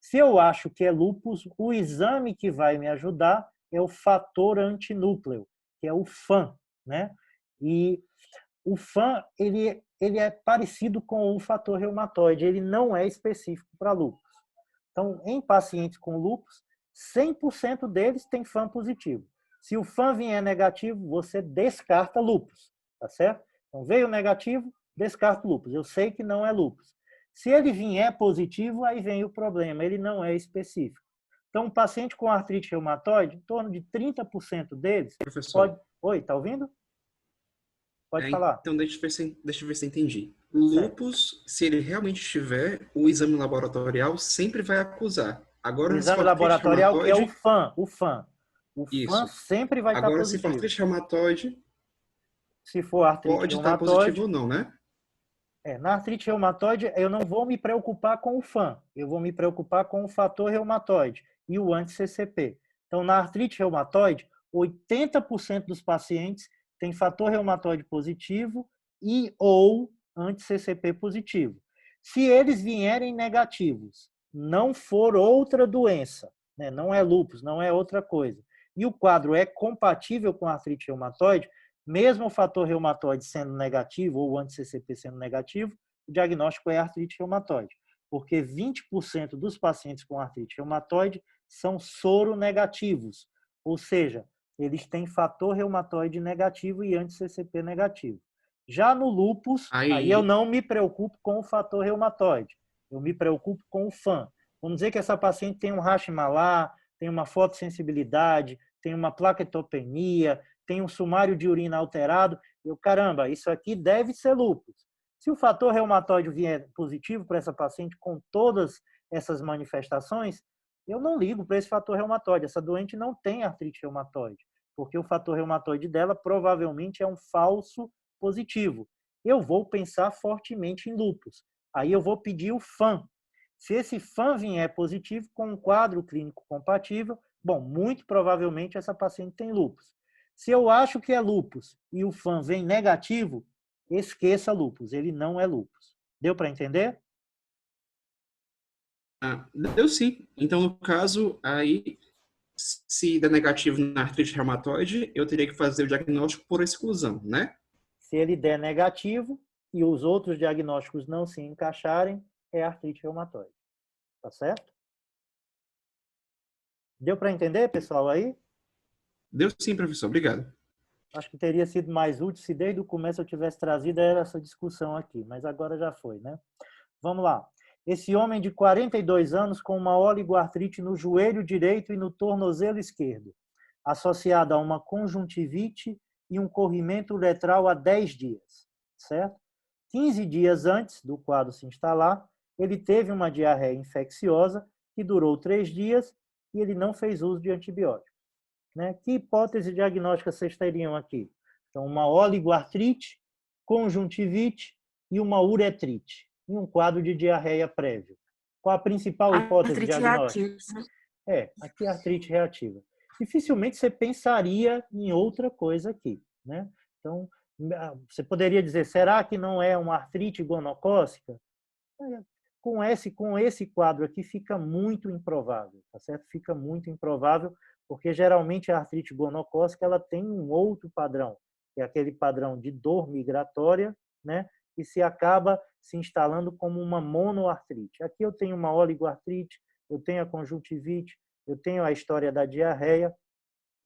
Se eu acho que é lúpus, o exame que vai me ajudar é o fator antinúcleo, que é o FAN, né? E o FAN, ele é parecido com o fator reumatoide, ele não é específico para lúpus. Então, em pacientes com lúpus, 100% deles têm FAN positivo. Se o FAN vier negativo, você descarta lúpus, tá certo? Então, veio negativo, descarta lúpus. Eu sei que não é lúpus. Se ele vier positivo, aí vem o problema, ele não é específico. Então, um paciente com artrite reumatoide, em torno de 30% deles pode... Oi, tá ouvindo? Pode falar. Então, deixa eu ver se entendi. Lúpus, se ele realmente tiver, o exame laboratorial sempre vai acusar. Agora, o exame laboratorial é o FAN. O FAN sempre vai estar positivo. Agora, se for artrite reumatoide, se for artrite pode reumatoide, estar positivo ou não, né? Na artrite reumatoide, eu não vou me preocupar com o FAN. Eu vou me preocupar com o fator reumatoide e o anti-CCP. Então, na artrite reumatoide, 80% dos pacientes têm fator reumatoide positivo e ou anti-CCP positivo. Se eles vierem negativos, não for outra doença, né? Não é lúpus, não é outra coisa, e o quadro é compatível com a artrite reumatoide, mesmo o fator reumatoide sendo negativo ou o anti-CCP sendo negativo, o diagnóstico é artrite reumatoide, porque 20% dos pacientes com artrite reumatoide são soronegativos, ou seja, eles têm fator reumatoide negativo e anti-CCP negativo. Já no lúpus, aí eu não me preocupo com o fator reumatoide, eu me preocupo com o FAN. Vamos dizer que essa paciente tem um Hashimoto, tem uma fotossensibilidade, tem uma plaquetopenia, tem um sumário de urina alterado. Caramba, isso aqui deve ser lúpus. Se o fator reumatoide vier positivo para essa paciente com todas essas manifestações, eu não ligo para esse fator reumatoide. Essa doente não tem artrite reumatoide, porque o fator reumatoide dela provavelmente é um falso positivo. Eu vou pensar fortemente em lúpus. Aí eu vou pedir o FAN. Se esse FAN vier positivo com um quadro clínico compatível, bom, muito provavelmente essa paciente tem lúpus. Se eu acho que é lúpus e o FAN vem negativo, esqueça lúpus, ele não é lúpus. Deu para entender? Deu sim. Então, no caso, aí, se der negativo na artrite reumatoide, eu teria que fazer o diagnóstico por exclusão, né? Se ele der negativo e os outros diagnósticos não se encaixarem, é artrite reumatoide. Tá certo? Deu para entender, pessoal, aí? Deu sim, professor. Obrigado. Acho que teria sido mais útil se desde o começo eu tivesse trazido essa discussão aqui, mas agora já foi, né? Vamos lá. Esse homem de 42 anos com uma oligoartrite no joelho direito e no tornozelo esquerdo, associada a uma conjuntivite e um corrimento uretral há 10 dias, certo? 15 dias antes do quadro se instalar, ele teve uma diarreia infecciosa que durou 3 dias e ele não fez uso de antibióticos. Né? Que hipótese diagnóstica vocês teriam aqui? Então, uma oligoartrite, conjuntivite e uma uretrite. em um quadro de diarreia prévio? Qual a principal hipótese Artrite diagnóstica? reativa. Aqui é artrite reativa. Dificilmente você pensaria em outra coisa aqui, né? Então, você poderia dizer, será que não é uma artrite gonocócica? Com esse quadro aqui fica muito improvável, tá certo? Fica muito improvável, porque geralmente a artrite gonocócica ela tem um outro padrão, que é aquele padrão de dor migratória, né? Que se acaba se instalando como uma monoartrite. Aqui eu tenho uma oligoartrite, eu tenho a conjuntivite, eu tenho a história da diarreia.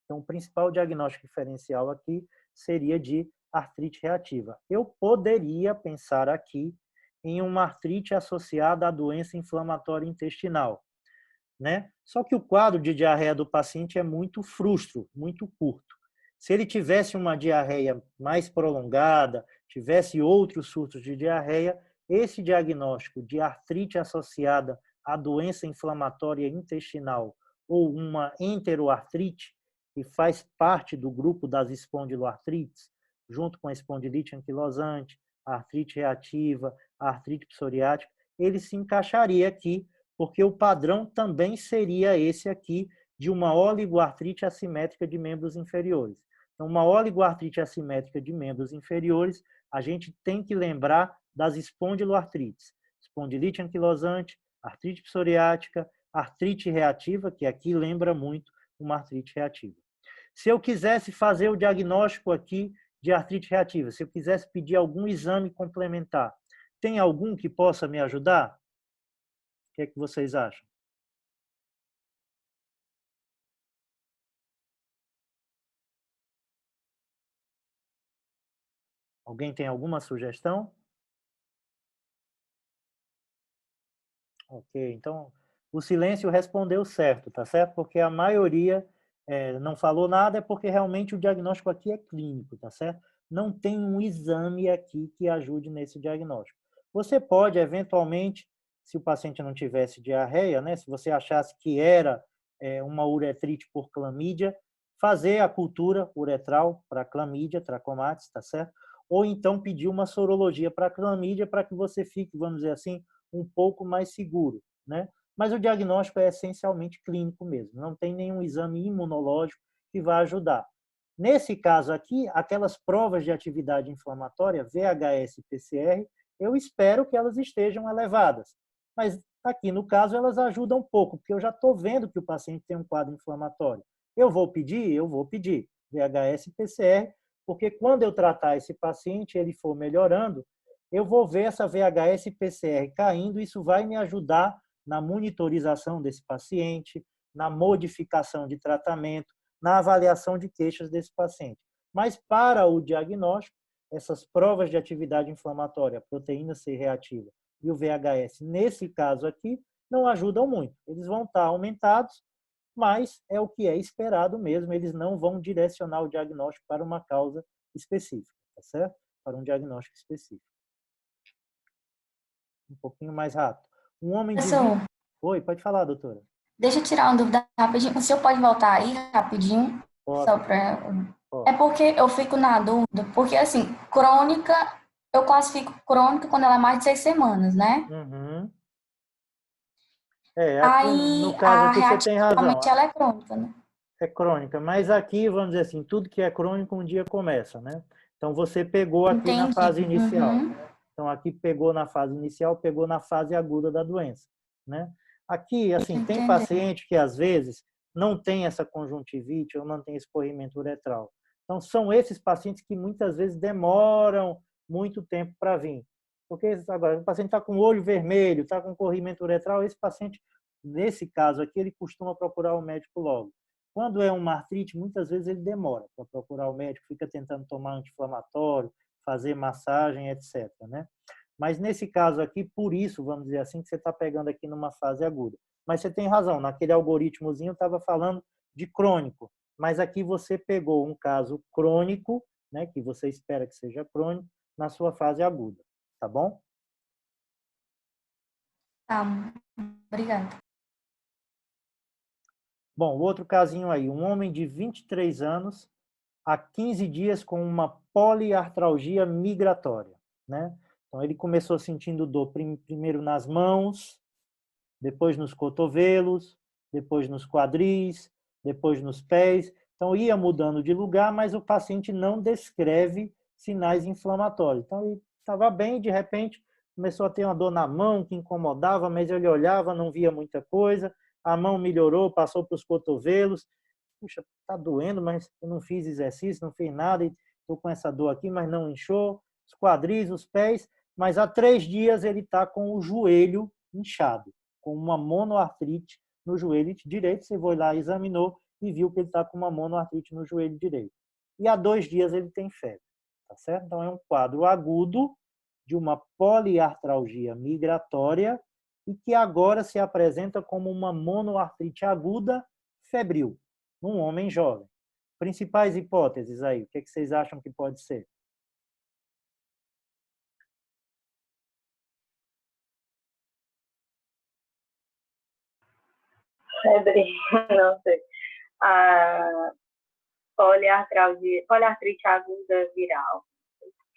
Então, o principal diagnóstico diferencial aqui seria de artrite reativa. Eu poderia pensar aqui em uma artrite associada à doença inflamatória intestinal, né? Só que o quadro de diarreia do paciente é muito frustro, muito curto. Se ele tivesse uma diarreia mais prolongada, tivesse outros surtos de diarreia, esse diagnóstico de artrite associada à doença inflamatória intestinal ou uma enteroartrite, que faz parte do grupo das espondiloartrites, junto com a espondilite anquilosante, a artrite reativa, a artrite psoriática, ele se encaixaria aqui, porque o padrão também seria esse aqui, de uma oligoartrite assimétrica de membros inferiores. Então, uma oligoartrite assimétrica de membros inferiores, a gente tem que lembrar das espondiloartrites. Espondilite anquilosante, artrite psoriática, artrite reativa, que aqui lembra muito uma artrite reativa. Se eu quisesse fazer o diagnóstico aqui de artrite reativa, se eu quisesse pedir algum exame complementar, tem algum que possa me ajudar? O que é que vocês acham? Alguém tem alguma sugestão? Ok, então o silêncio respondeu certo, tá certo? Porque a maioria não falou nada, é porque realmente o diagnóstico aqui é clínico, tá certo? Não tem um exame aqui que ajude nesse diagnóstico. Você pode, eventualmente, se o paciente não tivesse diarreia, né, se você achasse que era uma uretrite por clamídia, fazer a cultura uretral para clamídia, trachomatis, tá certo? Ou então pedir uma sorologia para clamídia para que você fique, vamos dizer assim, um pouco mais seguro, né? Mas o diagnóstico é essencialmente clínico mesmo, não tem nenhum exame imunológico que vai ajudar. Nesse caso aqui, aquelas provas de atividade inflamatória, VHS e PCR, eu espero que elas estejam elevadas. Mas aqui no caso elas ajudam um pouco, porque eu já estou vendo que o paciente tem um quadro inflamatório. Eu vou pedir VHS e PCR, porque quando eu tratar esse paciente, ele for melhorando, eu vou ver essa VHS e PCR caindo, isso vai me ajudar na monitorização desse paciente, na modificação de tratamento, na avaliação de queixas desse paciente. Mas para o diagnóstico, essas provas de atividade inflamatória, proteína C reativa e o VHS, nesse caso aqui, não ajudam muito. Eles vão estar aumentados, mas é o que é esperado mesmo, eles não vão direcionar o diagnóstico para uma causa específica, tá certo? Para um diagnóstico específico. Um pouquinho mais rápido. Um homem de... Professor, Oi, pode falar, doutora. deixa eu tirar uma dúvida rapidinho. O senhor pode voltar aí rapidinho? Posso. Só para... Posso. É porque eu fico na dúvida, porque assim, crônica, eu classifico crônica quando ela é mais de 6 semanas, né? Uhum. Aqui, Aí no caso a aqui você tem razão. realmente ela é crônica, né? É crônica, mas aqui, vamos dizer assim, tudo que é crônico um dia começa, né? Então você pegou aqui na Entendi. fase inicial. Uhum. Então aqui pegou na fase inicial, pegou na fase aguda da doença, né? Aqui, assim, tem Entendi. paciente que às vezes não tem essa conjuntivite ou não tem esse corrimento uretral. Então são esses pacientes que muitas vezes demoram muito tempo para vir. Porque agora o paciente está com o olho vermelho, está com corrimento uretral, esse paciente, nesse caso aqui, ele costuma procurar o médico logo. Quando é uma artrite, muitas vezes ele demora para procurar o médico, fica tentando tomar anti-inflamatório, fazer massagem, etc. Né? Mas nesse caso aqui, por isso, vamos dizer assim, que você está pegando aqui numa fase aguda. Mas você tem razão, naquele algoritmozinho estava falando de crônico, mas aqui você pegou um caso crônico, né, que você espera que seja crônico, na sua fase aguda, tá bom? Tá, obrigada. Bom, outro casinho aí, um homem de 23 anos, há 15 dias com uma poliartralgia migratória, né? Então, ele começou sentindo dor primeiro nas mãos, depois nos cotovelos, depois nos quadris, depois nos pés. Então, ia mudando de lugar, mas o paciente não descreve sinais inflamatórios. Então, ele estava bem, de repente, começou a ter uma dor na mão que incomodava, mas ele olhava, não via muita coisa. A mão melhorou, passou para os cotovelos. Puxa, está doendo, mas eu não fiz exercício, não fiz nada, e estou com essa dor aqui, mas não inchou. Os quadris, os pés, mas há 3 dias ele está com o joelho inchado, com uma monoartrite no joelho direito. Você foi lá, examinou e viu que ele está com uma monoartrite no joelho direito. E há 2 dias ele tem febre, tá certo? Então é um quadro agudo de uma poliartralgia migratória e que agora se apresenta como uma monoartrite aguda febril, num homem jovem. Principais hipóteses aí, o que vocês acham que pode ser? Febre, não sei. A poliartrite aguda viral.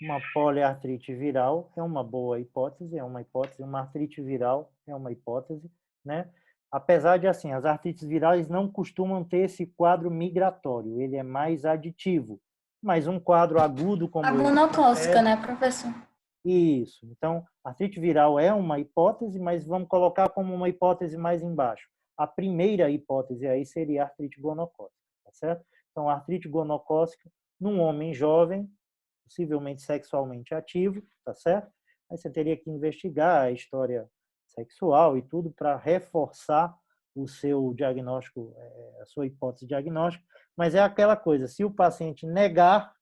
Uma poliartrite viral é uma boa hipótese, uma artrite viral é uma hipótese, né? Apesar de, assim, as artrites virais não costumam ter esse quadro migratório, ele é mais aditivo, mas um quadro agudo como A esse... gonocócica, né, professor? Isso. Então, artrite viral é uma hipótese, mas vamos colocar como uma hipótese mais embaixo. A primeira hipótese aí seria a artrite gonocócica, tá certo? Então, a artrite gonocócica num homem jovem, possivelmente sexualmente ativo, tá certo? Aí você teria que investigar a história sexual e tudo para reforçar o seu diagnóstico, a sua hipótese diagnóstica, mas é aquela coisa, se o paciente negar,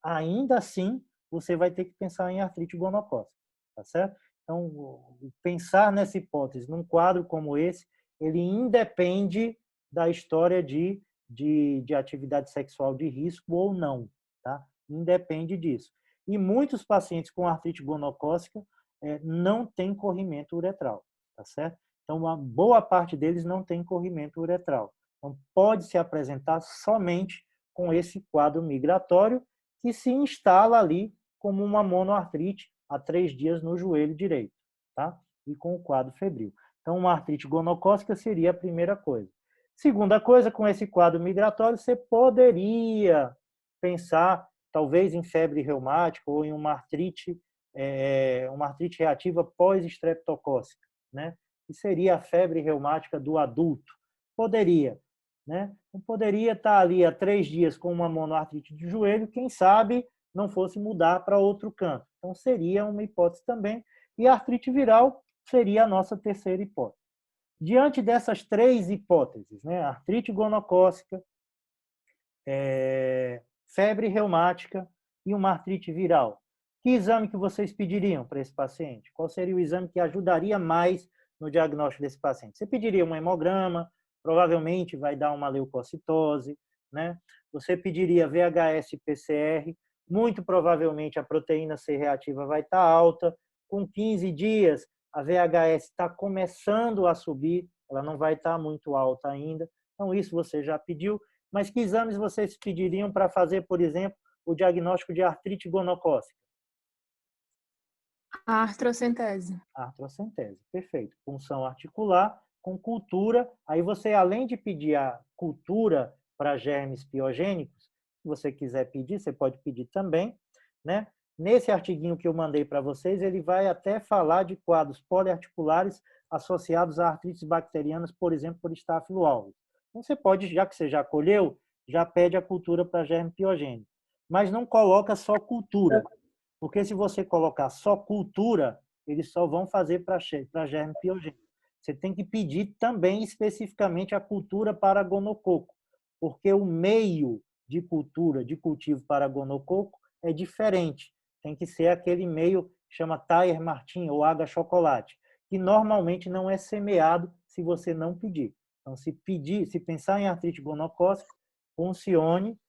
ainda assim, você vai ter que pensar em artrite gonocócica, tá certo? Então, pensar nessa hipótese, num quadro como esse, ele independe da história de atividade sexual de risco ou não, tá? Independe disso. E muitos pacientes com artrite gonocócica não têm corrimento uretral, tá certo? Então, uma boa parte deles não tem corrimento uretral. Então, pode se apresentar somente com esse quadro migratório que se instala ali como uma monoartrite há 3 dias no joelho direito, tá? E com o quadro febril. Então, uma artrite gonocócica seria a primeira coisa. Segunda coisa, com esse quadro migratório, você poderia pensar, talvez, em febre reumática ou em uma artrite reativa pós-estreptocócica, né? Que seria a febre reumática do adulto. Poderia, né? Poderia estar ali há 3 dias com uma monoartrite de joelho, quem sabe não fosse mudar para outro canto. Então, seria uma hipótese também. E a artrite viral seria a nossa terceira hipótese. Diante dessas 3 hipóteses, né? Artrite gonocócica, febre reumática e uma artrite viral, que exame que vocês pediriam para esse paciente? Qual seria o exame que ajudaria mais no diagnóstico desse paciente? Você pediria um hemograma, provavelmente vai dar uma leucocitose, né? Você pediria VHS-PCR, muito provavelmente a proteína C reativa vai estar alta. Com 15 dias, a VHS está começando a subir, ela não vai estar muito alta ainda. Então, isso você já pediu. Mas que exames vocês pediriam para fazer, por exemplo, o diagnóstico de artrite gonocócica? A artrocentese. Artrocentese, perfeito. Punção articular com cultura. Aí você, além de pedir a cultura para germes piogênicos, se você quiser pedir, você pode pedir também, né? Nesse artiguinho que eu mandei para vocês, ele vai até falar de quadros poliarticulares associados a artrites bacterianas, por exemplo, por Staphylo aureus. Então, você pode, já que você já colheu, já pede a cultura para germe piogênico. Mas não coloca só cultura, porque se você colocar só cultura, eles só vão fazer para germe piogênico. Você tem que pedir também especificamente a cultura para gonococo, porque o meio de cultura, de cultivo para gonococo é diferente. Tem que ser aquele meio que chama Thayer-Martin ou Agar-chocolate, que normalmente não é semeado se você não pedir. Então, se pensar em artrite gonocócica, funcione,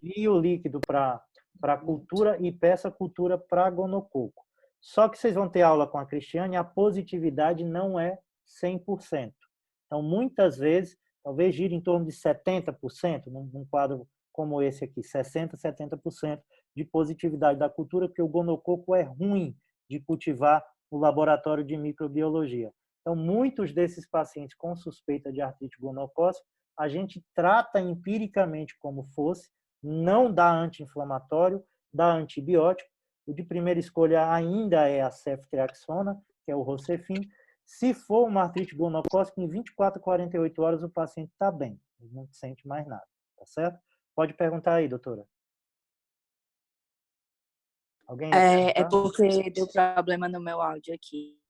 envie o líquido para cultura e peça cultura para gonococo. Só que vocês vão ter aula com a Cristiane, a positividade não é 100%. Então, muitas vezes, talvez gire em torno de 70%, num quadro como esse aqui, 60%, 70% de positividade da cultura, porque o gonococo é ruim de cultivar no laboratório de microbiologia. Então, muitos desses pacientes com suspeita de artrite gonocócica, a gente trata empiricamente como fosse, não dá anti-inflamatório, dá antibiótico. O de primeira escolha ainda é a ceftriaxona, que é o Rocefin. Se for uma artrite gonocócica, em 24 a 48 horas o paciente está bem, ele não sente mais nada, tá certo? Pode perguntar aí, doutora. Alguém ia É perguntar? porque deu problema no meu áudio aqui.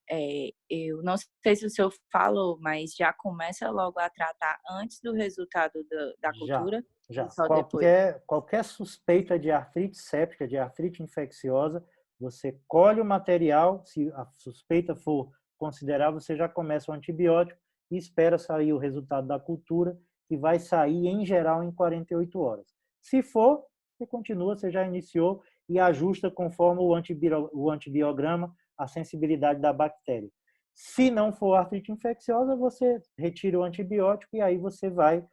Eu não sei se o senhor falou, mas já começa logo a tratar antes do resultado da cultura? Já. Ou só depois? Qualquer suspeita de artrite séptica, de artrite infecciosa, você colhe o material, se a suspeita for considerável, você já começa o antibiótico e espera sair o resultado da cultura, que vai sair, em geral, em 48 horas. Se for, você continua, você já iniciou e ajusta conforme o antibiograma, a sensibilidade da bactéria. Se não for artrite infecciosa, você retira o antibiótico e aí você vai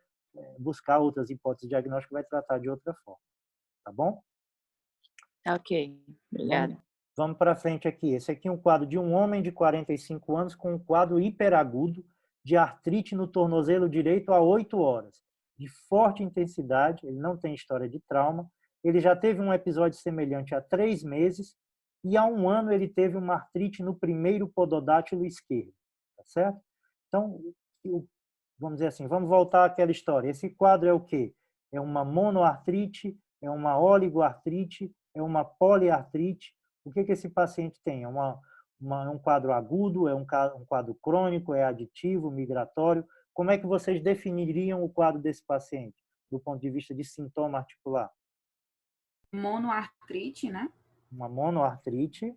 buscar outras hipóteses diagnósticas, vai tratar de outra forma. Tá bom? Ok, obrigada. Vamos para frente aqui. Esse aqui é um quadro de um homem de 45 anos com um quadro hiperagudo de artrite no tornozelo direito há 8 horas, de forte intensidade, ele não tem história de trauma, ele já teve um episódio semelhante há 3 meses e há 1 ano ele teve uma artrite no primeiro pododátilo esquerdo, tá certo? Então, vamos dizer assim, vamos voltar àquela história. Esse quadro é o quê? É uma monoartrite, é uma oligoartrite, é uma poliartrite. O que esse paciente tem? É um quadro agudo, é um quadro crônico, é aditivo, migratório. Como é que vocês definiriam o quadro desse paciente, do ponto de vista de sintoma articular? Monoartrite, né? Uma monoartrite.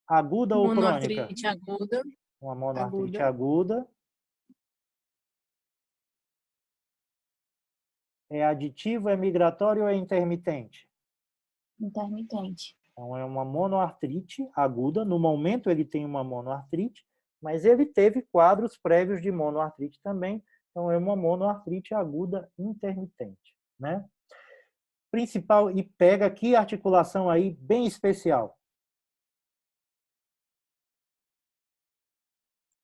Aguda ou crônica? Monoartrite aguda. Uma monoartrite aguda. É aditivo, é migratório ou é intermitente? Intermitente. Então, é uma monoartrite aguda. No momento, ele tem uma monoartrite, mas ele teve quadros prévios de monoartrite também. Então, é uma monoartrite aguda intermitente, né? Principal, e pega aqui articulação aí bem especial.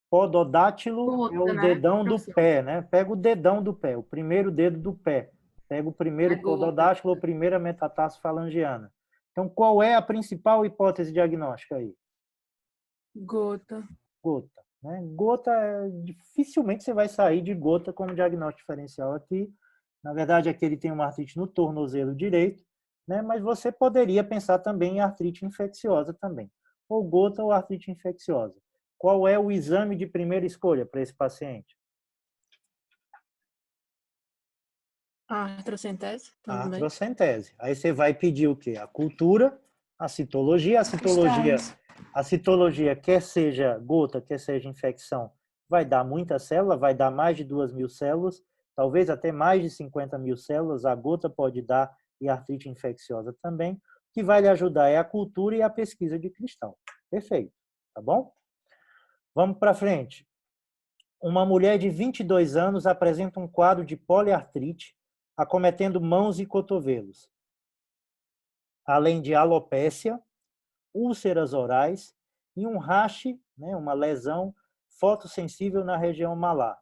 Pododátilo é o dedão do pé, né? Pega o dedão do pé, o primeiro dedo do pé. Pega o primeiro pododátilo ou primeira metatarso falangiana. Então, qual é a principal hipótese diagnóstica aí? Gota. Gota. Né? Gota, dificilmente você vai sair de gota como diagnóstico diferencial aqui. Na verdade, aqui ele tem uma artrite no tornozelo direito, né? Mas você poderia pensar também em artrite infecciosa também. Ou gota ou artrite infecciosa. Qual é o exame de primeira escolha para esse paciente? A artrocentese. A Também. artrocentese. Aí você vai pedir o quê? A cultura, a citologia. A citologia, quer seja gota, quer seja infecção, vai dar muita célula, vai dar mais de 2.000 células, talvez até mais de 50.000 células. A gota pode dar e a artrite infecciosa também. O que vai lhe ajudar é a cultura e a pesquisa de cristal. Perfeito. Tá bom? Vamos para frente. Uma mulher de 22 anos apresenta um quadro de poliartrite acometendo mãos e cotovelos, além de alopécia, úlceras orais e um rache, né, uma lesão fotossensível na região malar.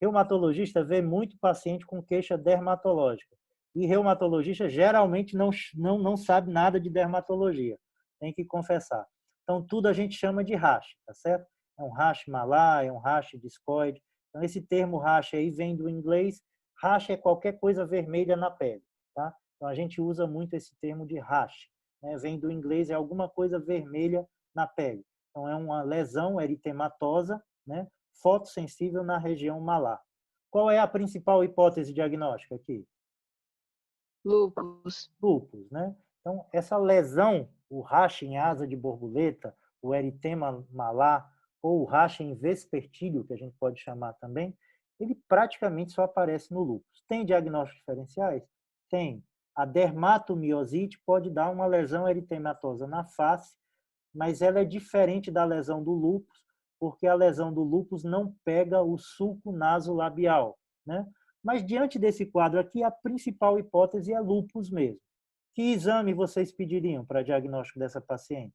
Reumatologista vê muito paciente com queixa dermatológica e reumatologista geralmente não sabe nada de dermatologia, tem que confessar. Então, tudo a gente chama de rache, tá certo? É um rache malar, é um rache discoide. Então, esse termo rache aí vem do inglês. Rache é qualquer coisa vermelha na pele, tá? Então, a gente usa muito esse termo de rache, né? Vem do inglês, é alguma coisa vermelha na pele. Então, é uma lesão eritematosa, né? Fotossensível na região malar. Qual é a principal hipótese diagnóstica aqui? Lúpus. Lúpus, né? Então, essa lesão, o rache em asa de borboleta, o eritema malar, ou o rache em vespertílio, que a gente pode chamar também, ele praticamente só aparece no lúpus. Tem diagnósticos diferenciais? Tem. A dermatomiosite pode dar uma lesão eritematosa na face, mas ela é diferente da lesão do lúpus, porque a lesão do lúpus não pega o sulco nasolabial, né? Mas diante desse quadro aqui, a principal hipótese é lúpus mesmo. Que exame vocês pediriam para diagnóstico dessa paciente?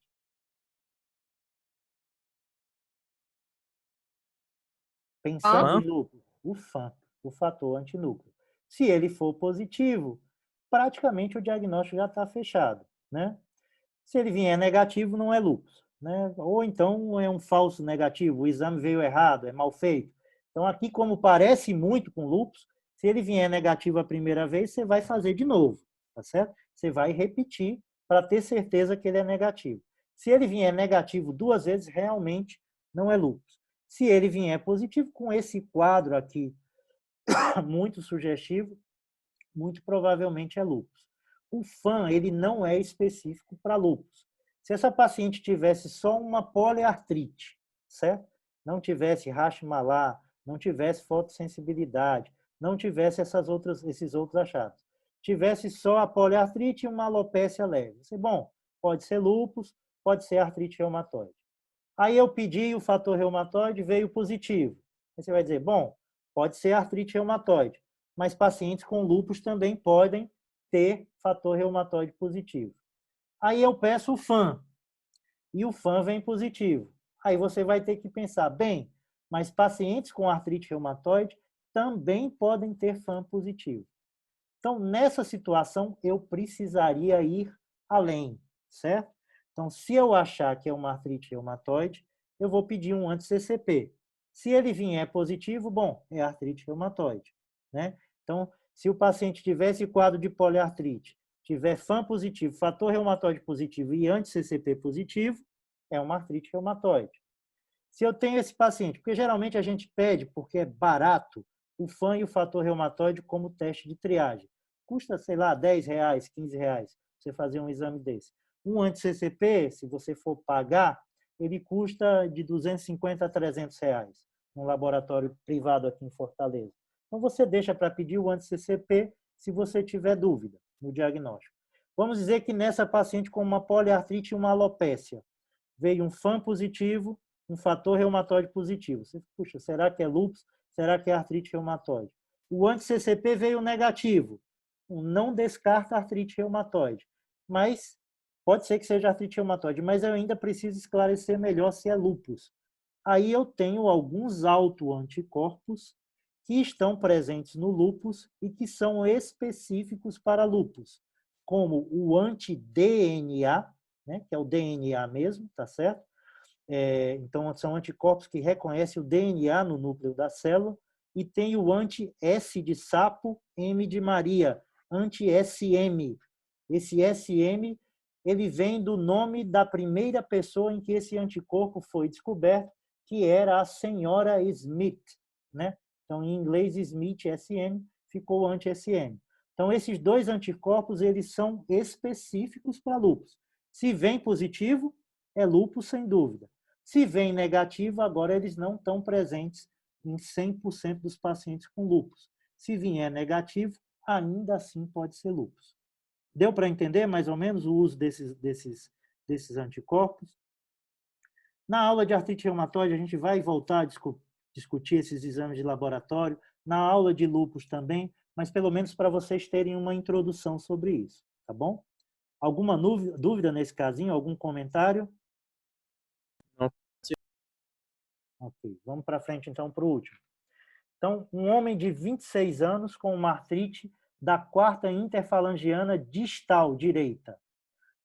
Pensando em lúpus, o FAM, o fator antinúcleo. Se ele for positivo, praticamente o diagnóstico já está fechado, né? Se ele vier negativo, não é lúpus, né? Ou então é um falso negativo, o exame veio errado, é mal feito. Então, aqui, como parece muito com lúpus, se ele vier negativo a primeira vez, você vai fazer de novo, tá certo? Você vai repetir para ter certeza que ele é negativo. Se ele vier negativo 2 vezes, realmente não é lúpus. Se ele vier positivo, com esse quadro aqui muito sugestivo, muito provavelmente é lúpus. O FAM, ele não é específico para lúpus. Se essa paciente tivesse só uma poliartrite, certo? Não tivesse Hashimoto, não tivesse fotossensibilidade, não tivesse esses outros achados, tivesse só a poliartrite e uma alopécia leve. Bom, pode ser lúpus, pode ser artrite reumatoide. Aí eu pedi o fator reumatoide, veio positivo. Aí você vai dizer, bom, pode ser artrite reumatoide, mas pacientes com lúpus também podem ter fator reumatoide positivo. Aí eu peço o FAM, e o FAM vem positivo. Aí você vai ter que pensar, bem, mas pacientes com artrite reumatoide também podem ter FAM positivo. Então, nessa situação, eu precisaria ir além, certo? Então, se eu achar que é uma artrite reumatoide, eu vou pedir um anti-CCP. Se ele vier positivo, bom, é artrite reumatoide, né? Então, se o paciente tiver esse quadro de poliartrite, tiver FAM positivo, fator reumatoide positivo e anti-CCP positivo, é uma artrite reumatoide. Se eu tenho esse paciente, porque geralmente a gente pede, porque é barato, o FAM e o fator reumatoide como teste de triagem. Custa, sei lá, R$10, R$15 você fazer um exame desse. Um anti-CCP, se você for pagar, ele custa de R$250 a R$300 num laboratório privado aqui em Fortaleza. Então, você deixa para pedir o anti-CCP se você tiver dúvida no diagnóstico. Vamos dizer que nessa paciente com uma poliartrite e uma alopécia, veio um FAM positivo, um fator reumatoide positivo. Você, puxa, será que é lúpus? Será que é artrite reumatoide? O anti-CCP veio negativo. Não descarta artrite reumatoide. Mas pode ser que seja artrite reumatoide, mas eu ainda preciso esclarecer melhor se é lúpus. Aí eu tenho alguns autoanticorpos que estão presentes no lúpus e que são específicos para lúpus, como o anti-DNA, né, que é o DNA mesmo, tá certo? Então, são anticorpos que reconhecem o DNA no núcleo da célula, e tem o anti-S de sapo, M de Maria, anti-SM. Esse SM, ele vem do nome da primeira pessoa em que esse anticorpo foi descoberto, que era a senhora Smith, né? Então, em inglês, Smith, SM, ficou anti-SM. Então, esses 2 anticorpos, eles são específicos para lúpus. Se vem positivo, é lúpus sem dúvida. Se vem negativo, agora eles não estão presentes em 100% dos pacientes com lúpus. Se vier negativo, ainda assim pode ser lúpus. Deu para entender mais ou menos o uso desses anticorpos? Na aula de artrite reumatoide, a gente vai voltar a discutir esses exames de laboratório, na aula de lúpus também, mas pelo menos para vocês terem uma introdução sobre isso, tá bom? Alguma dúvida nesse casinho? Algum comentário? Ok, vamos para frente então para o último. Então, um homem de 26 anos com uma artrite da 4ª interfalangiana distal direita,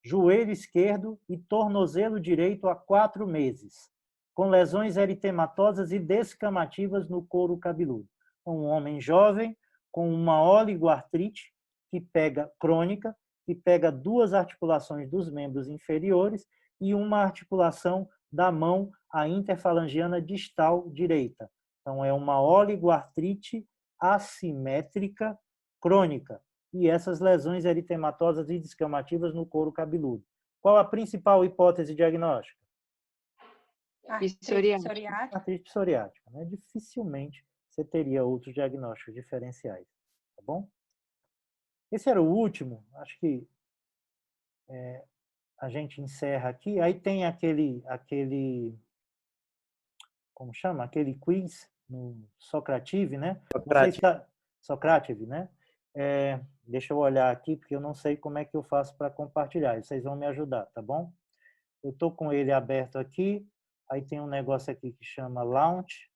joelho esquerdo e tornozelo direito há 4 meses, com lesões eritematosas e descamativas no couro cabeludo. Um homem jovem com uma oligoartrite crônica, que pega 2 articulações dos membros inferiores e uma articulação da mão, a interfalangiana distal direita. Então, é uma oligoartrite assimétrica crônica. E essas lesões eritematosas e descamativas no couro cabeludo. Qual a principal hipótese diagnóstica? Psoriática. Artrite psoriática, né? Dificilmente você teria outros diagnósticos diferenciais, tá bom? Esse era o último, acho que a gente encerra aqui. Aí tem aquele como chama? Aquele quiz no Socrative, né? Socrative, né? Deixa eu olhar aqui, porque eu não sei como é que eu faço para compartilhar. Vocês vão me ajudar, tá bom? Eu estou com ele aberto aqui. Aí tem um negócio aqui que chama Launch.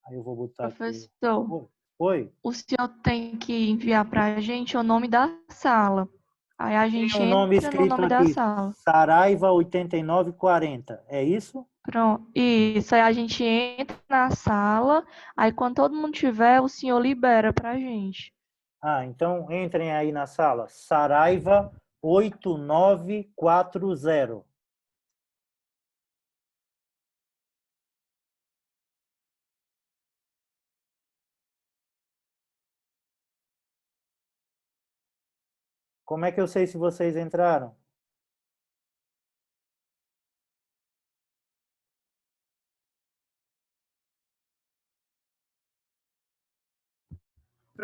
Aí eu vou botar aqui. Professor, Oi. o senhor tem que enviar para a gente o nome da sala. Aí a gente Tem um nome entra no escrito nome da aqui, sala. Saraiva 8940. É isso? Pronto. Isso, aí a gente entra na sala, aí quando todo mundo tiver, o senhor libera para a gente. Então entrem aí na sala. Saraiva 8940. Como é que eu sei se vocês entraram?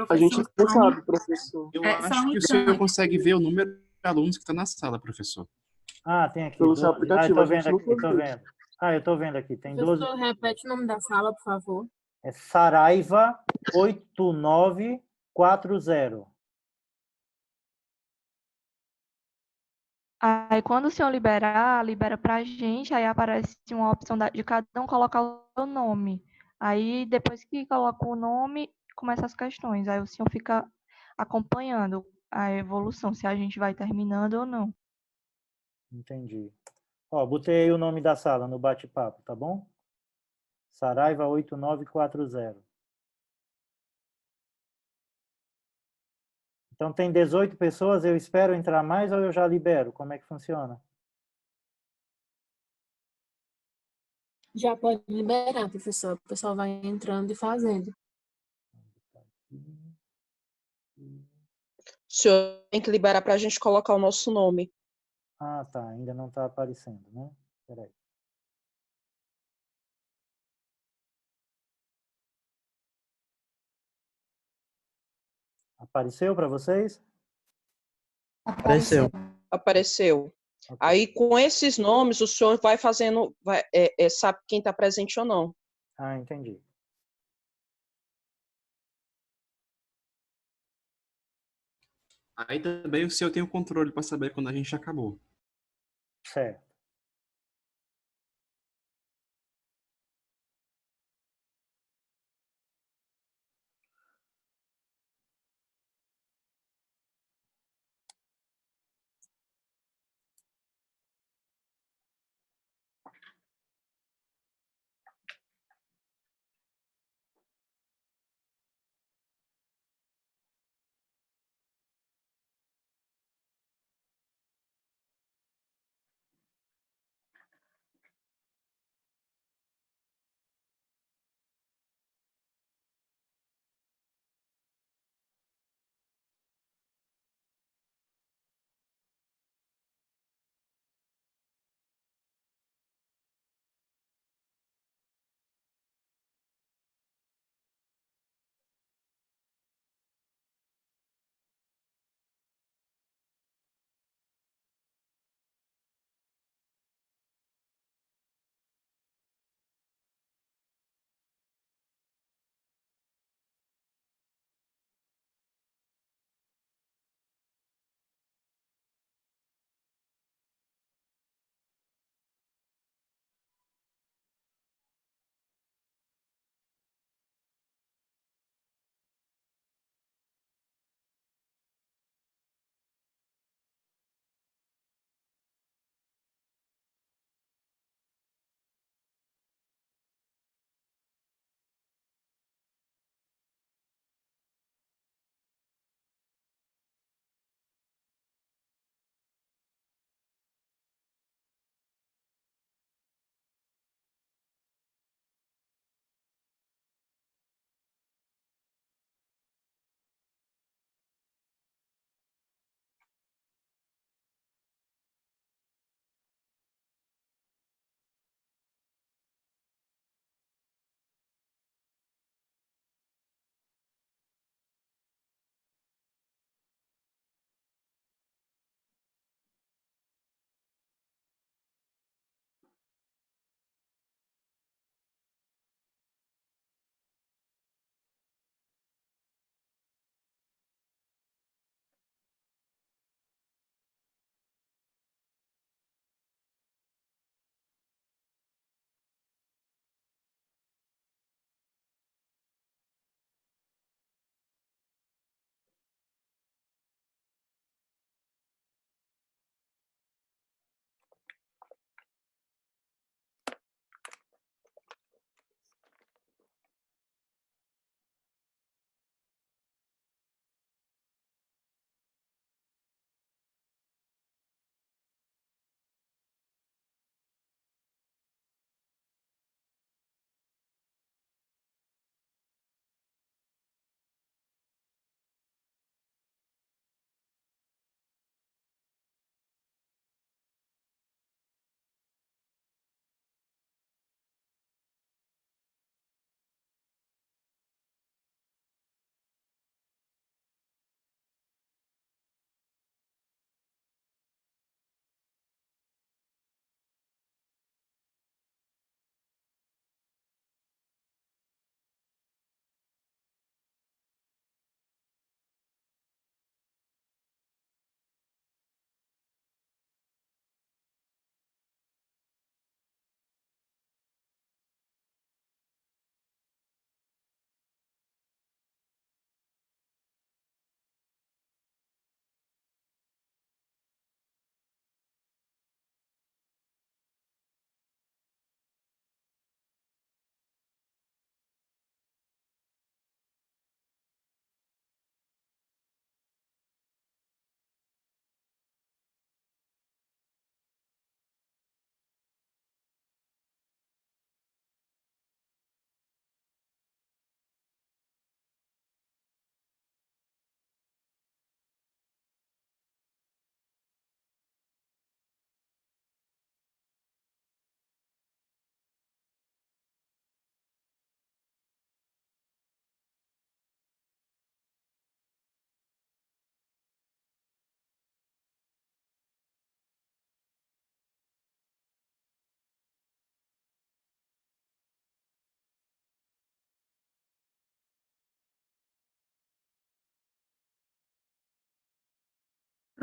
A gente Professor, não sabe, professor. Eu só acho um que o senhor instante. consegue ver o número de alunos que está na sala, professor. Tem aqui, Pelo seu 12. Eu aplicativo, tô a gente vendo não aqui, eu tô consegue. vendo. Eu tô vendo aqui, tem 12. Professor, repete o nome da sala, por favor. É Saraiva 8940. Aí quando o senhor liberar, libera para a gente, aí aparece uma opção de cada um colocar o nome. Aí depois que coloca o nome, começa as questões. Aí o senhor fica acompanhando a evolução, se a gente vai terminando ou não. Entendi. Botei aí o nome da sala no bate-papo, tá bom? Saraiva 8940. Então tem 18 pessoas, eu espero entrar mais ou eu já libero? Como é que funciona? Já pode liberar, professor. O pessoal vai entrando e fazendo. O senhor tem que liberar para a gente colocar o nosso nome. Tá. Ainda não está aparecendo, né? Peraí. Apareceu para vocês? Apareceu. Apareceu. Ok. Aí, com esses nomes, o senhor vai fazendo, sabe quem está presente ou não. Entendi. Aí também o senhor tem o controle para saber quando a gente acabou. Certo.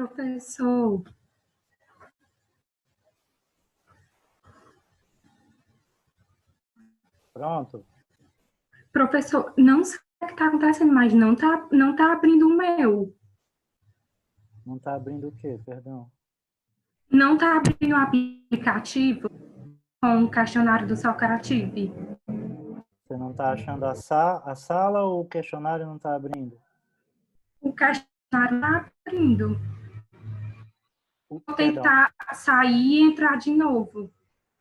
Professor, Pronto. professor, não sei o que está acontecendo, mas não tá abrindo o meu. Não está abrindo o quê? Perdão. Não está abrindo o aplicativo com o questionário do Socrative. Você não está achando a sala ou o questionário não está abrindo? O questionário está abrindo. Vou Perdão. tentar sair e entrar de novo.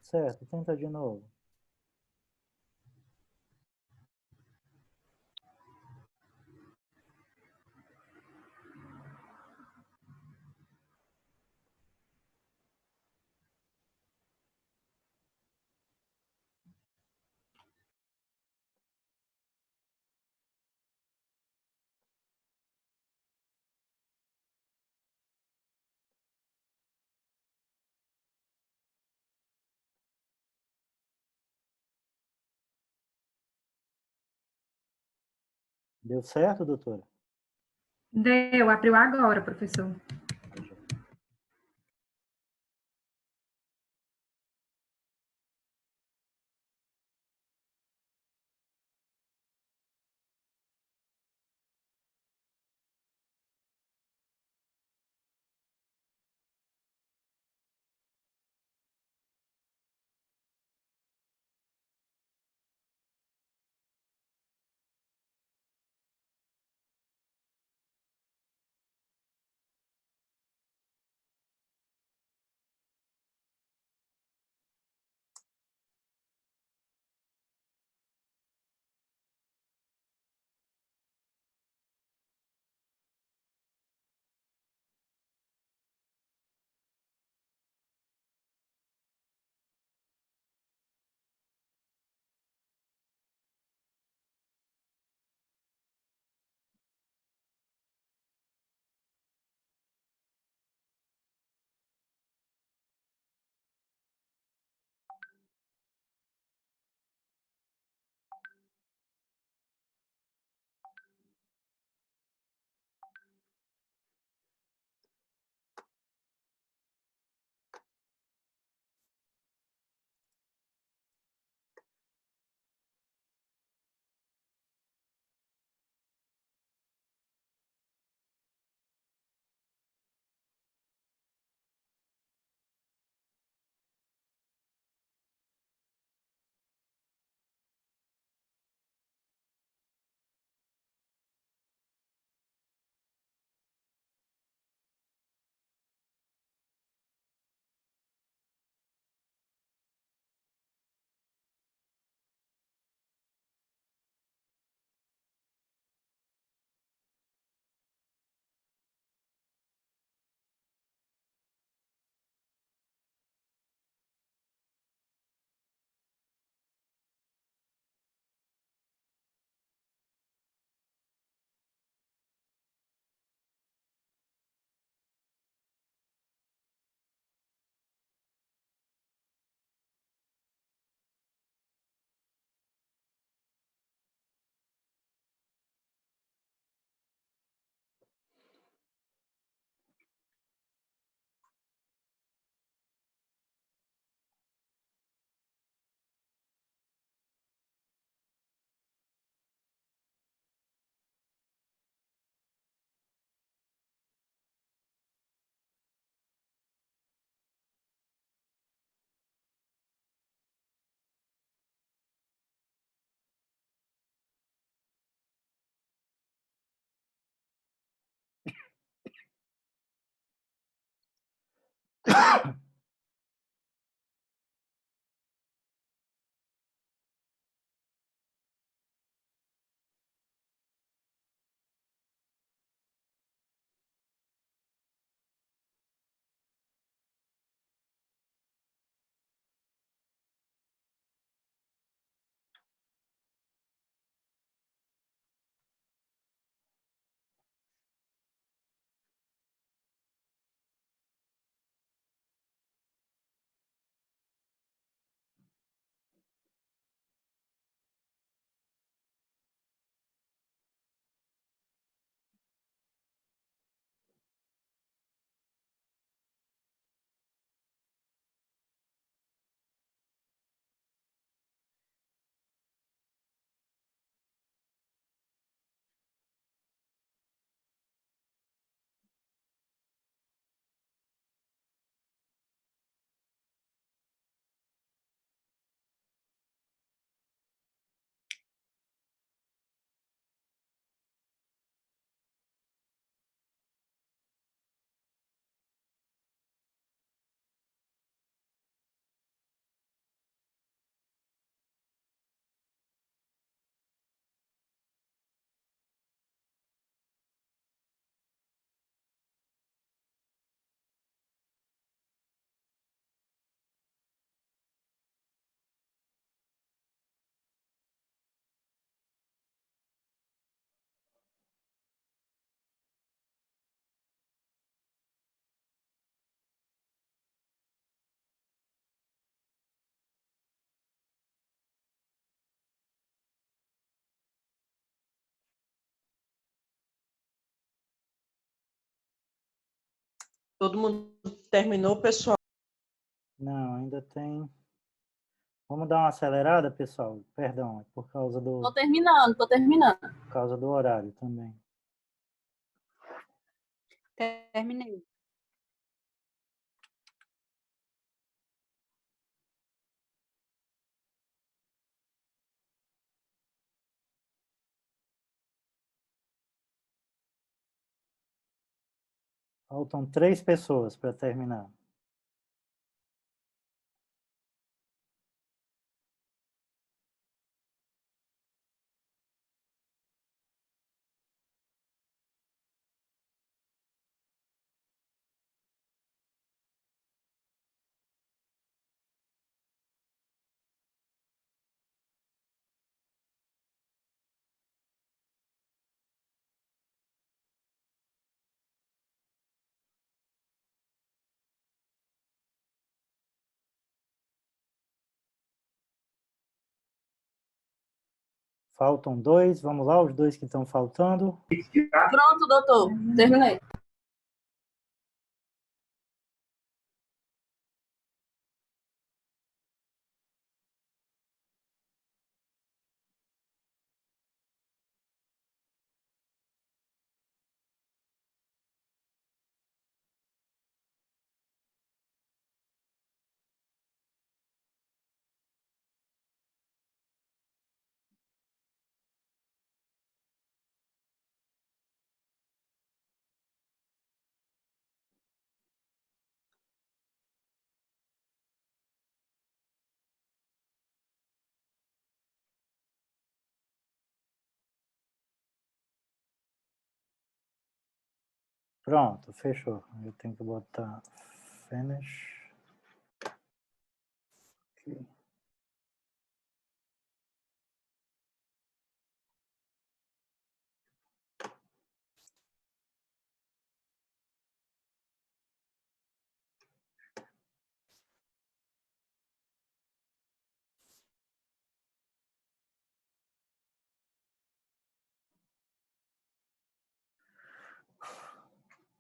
Certo, tenta de novo. Deu certo, doutora? Deu, abriu agora, professor. Todo mundo terminou, pessoal? Não, ainda tem. Vamos dar uma acelerada, pessoal? Perdão, é por causa Tô terminando, tô terminando. por causa do horário também. Terminei. Faltam 3 pessoas para terminar. Faltam 2, vamos lá, os 2 que estão faltando. Pronto, doutor. Terminei. Pronto, fechou. Eu tenho que botar finish. Ok.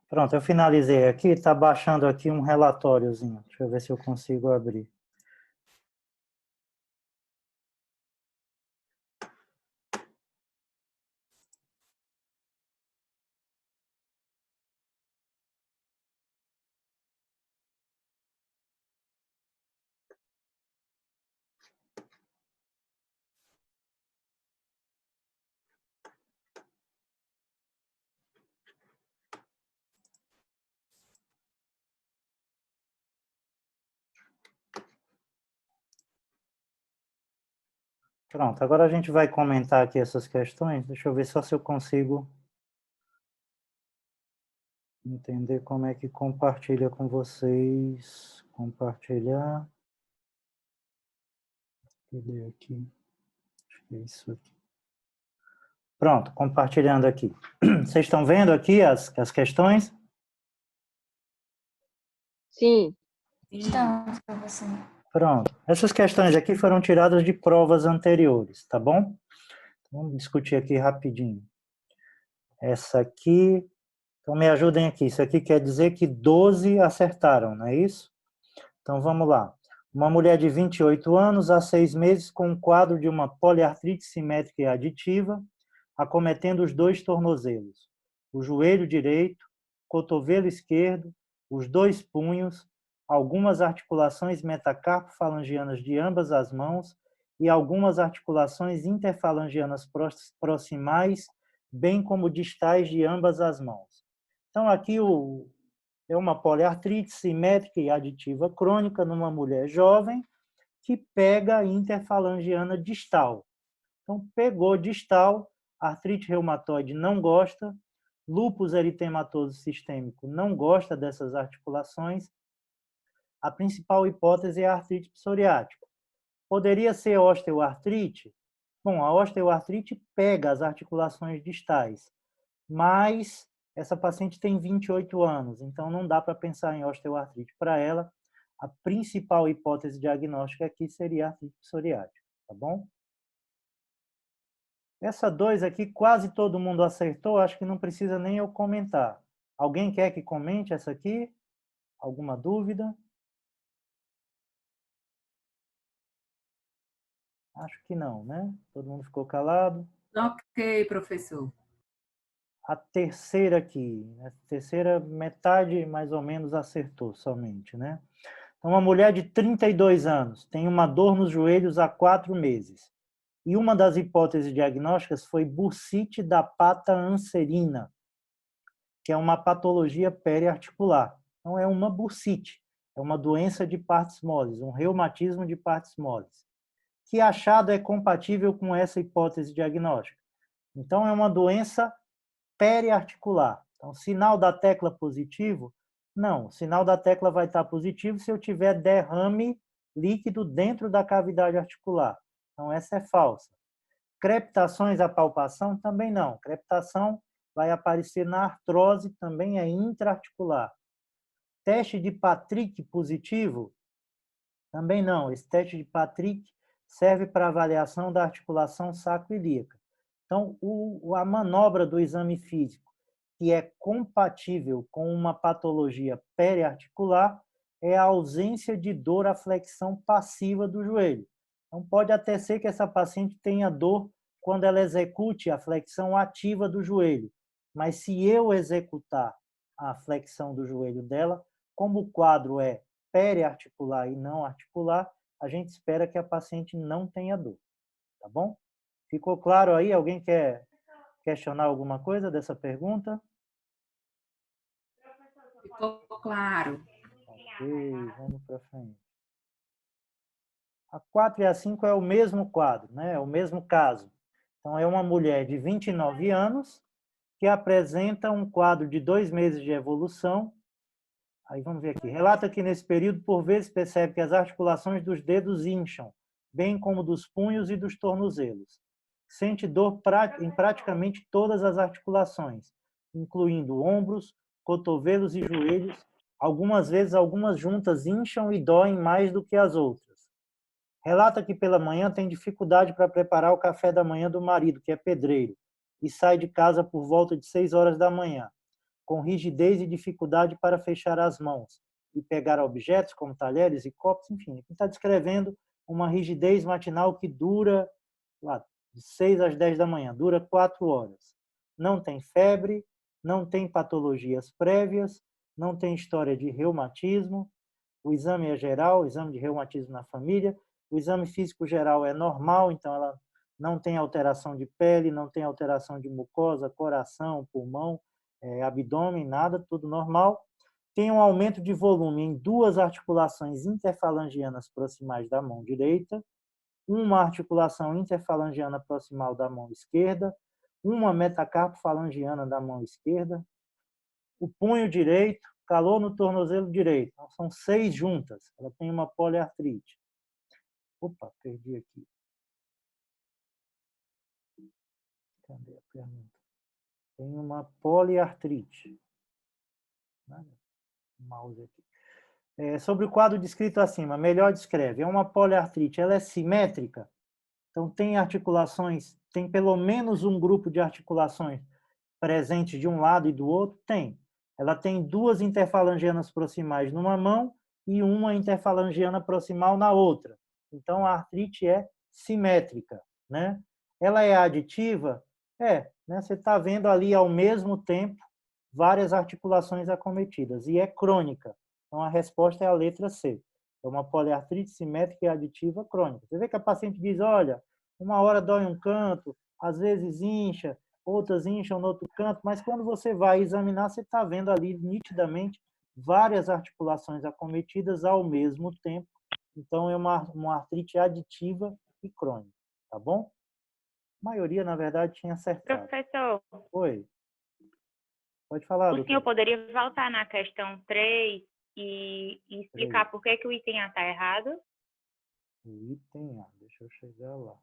Pronto, eu finalizei aqui, está baixando aqui um relatóriozinho. Deixa eu ver se eu consigo abrir. Pronto, agora a gente vai comentar aqui essas questões. Deixa eu ver só se eu consigo entender como é que compartilha com vocês. Compartilhar. Cadê aqui? Acho que é isso aqui. Pronto, compartilhando aqui. Vocês estão vendo aqui as questões? Sim. Estamos, professor. Pronto. Essas questões aqui foram tiradas de provas anteriores, tá bom? Vamos discutir aqui rapidinho. Essa aqui, então me ajudem aqui. Isso aqui quer dizer que 12 acertaram, não é isso? Então vamos lá. Uma mulher de 28 anos, há 6 meses, com um quadro de uma poliartrite simétrica e aditiva, acometendo os 2 tornozelos, o joelho direito, cotovelo esquerdo, os 2 punhos, algumas articulações metacarpo-falangianas de ambas as mãos e algumas articulações interfalangianas proximais, bem como distais de ambas as mãos. Então, aqui é uma poliartrite simétrica e aditiva crônica numa mulher jovem que pega a interfalangiana distal. Então, pegou distal, artrite reumatoide não gosta, lúpus eritematoso sistêmico não gosta dessas articulações. A principal hipótese é a artrite psoriática. Poderia ser osteoartrite? Bom, a osteoartrite pega as articulações distais, mas essa paciente tem 28 anos, então não dá para pensar em osteoartrite para ela. A principal hipótese diagnóstica aqui seria a artrite psoriática, tá bom? Essa 2 aqui, quase todo mundo acertou, acho que não precisa nem eu comentar. Alguém quer que comente essa aqui? Alguma dúvida? Acho que não, né? Todo mundo ficou calado. Ok, professor. A terceira aqui, a terceira metade mais ou menos acertou somente, né? Então, uma mulher de 32 anos tem uma dor nos joelhos há 4 meses. E uma das hipóteses diagnósticas foi bursite da pata anserina, que é uma patologia periarticular. Então, é uma bursite, é uma doença de partes moles, um reumatismo de partes moles. Que achado é compatível com essa hipótese diagnóstica? Então, é uma doença periarticular. Então, sinal da tecla positivo? Não, o sinal da tecla vai estar positivo se eu tiver derrame líquido dentro da cavidade articular. Então, essa é falsa. Crepitações à palpação? Também não. Crepitação vai aparecer na artrose, também é intraarticular. Teste de Patrick positivo? Também não. Esse teste de Patrick serve para avaliação da articulação sacroiliaca. Então, a manobra do exame físico, que é compatível com uma patologia periarticular, é a ausência de dor à flexão passiva do joelho. Então, pode até ser que essa paciente tenha dor quando ela execute a flexão ativa do joelho. Mas se eu executar a flexão do joelho dela, como o quadro é periarticular e não articular, a gente espera que a paciente não tenha dor. Tá bom? Ficou claro aí? Alguém quer questionar alguma coisa dessa pergunta? Ficou claro. Ok, vamos para frente. A 4 e a 5 é o mesmo quadro, né? É o mesmo caso. Então, é uma mulher de 29 anos que apresenta um quadro de 2 meses de evolução. Aí vamos ver aqui. Relata que nesse período, por vezes, percebe que as articulações dos dedos incham, bem como dos punhos e dos tornozelos. Sente dor em praticamente todas as articulações, incluindo ombros, cotovelos e joelhos. Algumas vezes, algumas juntas incham e doem mais do que as outras. Relata que pela manhã tem dificuldade para preparar o café da manhã do marido, que é pedreiro, e sai de casa por volta de 6 horas da manhã, com rigidez e dificuldade para fechar as mãos e pegar objetos como talheres e copos, enfim. Ele está descrevendo uma rigidez matinal que dura lá, de 6 às 10 da manhã, dura 4 horas. Não tem febre, não tem patologias prévias, não tem história de reumatismo, o exame é geral, o exame de reumatismo na família, o exame físico geral é normal, então ela não tem alteração de pele, não tem alteração de mucosa, coração, pulmão, abdômen, nada, tudo normal. Tem um aumento de volume em 2 articulações interfalangianas proximais da mão direita, uma articulação interfalangiana proximal da mão esquerda, uma metacarpofalangiana da mão esquerda, o punho direito, calor no tornozelo direito. Então, são 6 juntas. Ela tem uma poliartrite. Opa, perdi aqui. Cadê a pergunta? Tem uma poliartrite. Mouse aqui. Sobre o quadro descrito acima, melhor descreve. É uma poliartrite, ela é simétrica? Então, tem articulações, tem pelo menos um grupo de articulações presentes de um lado e do outro? Tem. Ela tem 2 interfalangianas proximais numa mão e uma interfalangiana proximal na outra. Então, a artrite é simétrica, né? Ela é aditiva? Né? Você está vendo ali ao mesmo tempo várias articulações acometidas e é crônica. Então, a resposta é a letra C. É uma poliartrite simétrica e aditiva crônica. Você vê que a paciente diz, olha, uma hora dói um canto, às vezes incha, outras incham no outro canto, mas quando você vai examinar, você está vendo ali nitidamente várias articulações acometidas ao mesmo tempo. Então, é uma artrite aditiva e crônica, tá bom? A maioria, na verdade, tinha acertado. Professor. Oi. Pode falar, O senhor poderia voltar na questão 3 e explicar por que o item A está errado? O item A, deixa eu chegar lá.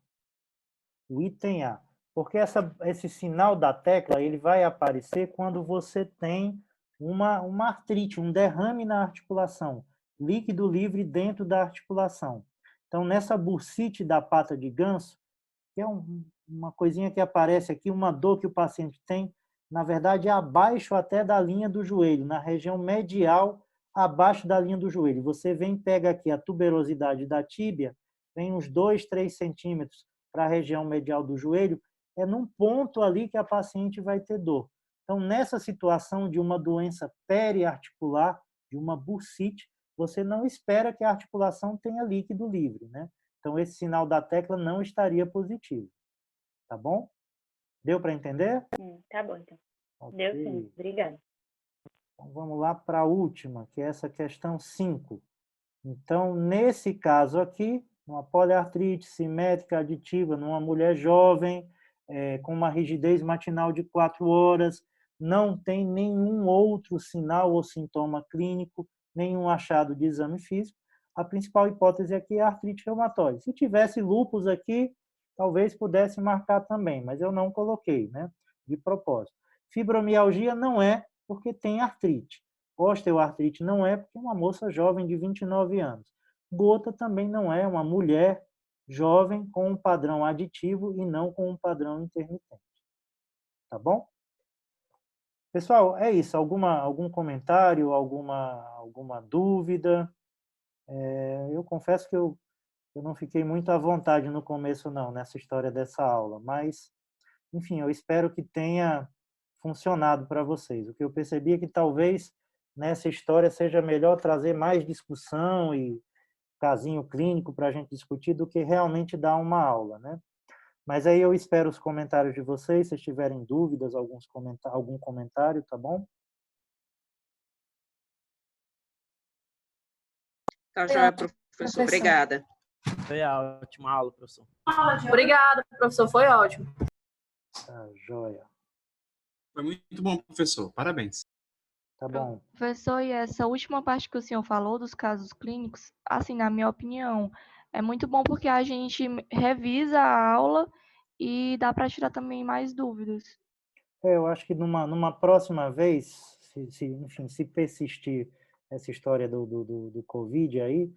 O item A. Porque esse sinal da tecla ele vai aparecer quando você tem uma artrite, um derrame na articulação, líquido livre dentro da articulação. Então, nessa bursite da pata de ganso, que é uma coisinha que aparece aqui, uma dor que o paciente tem, na verdade, é abaixo até da linha do joelho, na região medial abaixo da linha do joelho. Você vem, pega aqui a tuberosidade da tíbia, vem uns 2, 3 centímetros para a região medial do joelho, é num ponto ali que a paciente vai ter dor. Então, nessa situação de uma doença periarticular, de uma bursite, você não espera que a articulação tenha líquido livre, né? Então, esse sinal da tecla não estaria positivo. Tá bom? Deu para entender? Tá bom, então. Ok. Deu sim, obrigada. Então, vamos lá para a última, que é essa questão 5. Então, nesse caso aqui, uma poliartrite simétrica aditiva numa mulher jovem, com uma rigidez matinal de 4 horas, não tem nenhum outro sinal ou sintoma clínico, nenhum achado de exame físico. A principal hipótese aqui é a artrite reumatoide. Se tivesse lúpus aqui, talvez pudesse marcar também, mas eu não coloquei, né, de propósito. Fibromialgia não é, porque tem artrite. Osteoartrite não é, porque é uma moça jovem de 29 anos. Gota também não é, uma mulher jovem com um padrão aditivo e não com um padrão intermitente. Tá bom? Pessoal, é isso. Algum comentário, alguma dúvida? Eu confesso que eu não fiquei muito à vontade no começo, não, nessa história dessa aula, mas, enfim, eu espero que tenha funcionado para vocês. O que eu percebi é que talvez nessa história seja melhor trazer mais discussão e casinho clínico para a gente discutir do que realmente dar uma aula, né? Mas aí eu espero os comentários de vocês, se tiverem dúvidas, algum comentário, tá bom? Tá joia, professor. Obrigada. Foi a ótima aula, professor. Obrigada, professor. Foi ótimo. Tá joia. Foi muito bom, professor. Parabéns. Tá bom. Professor, e essa última parte que o senhor falou dos casos clínicos, assim, na minha opinião, é muito bom porque a gente revisa a aula e dá para tirar também mais dúvidas. Eu acho que numa próxima vez, enfim, se persistir essa história do Covid aí,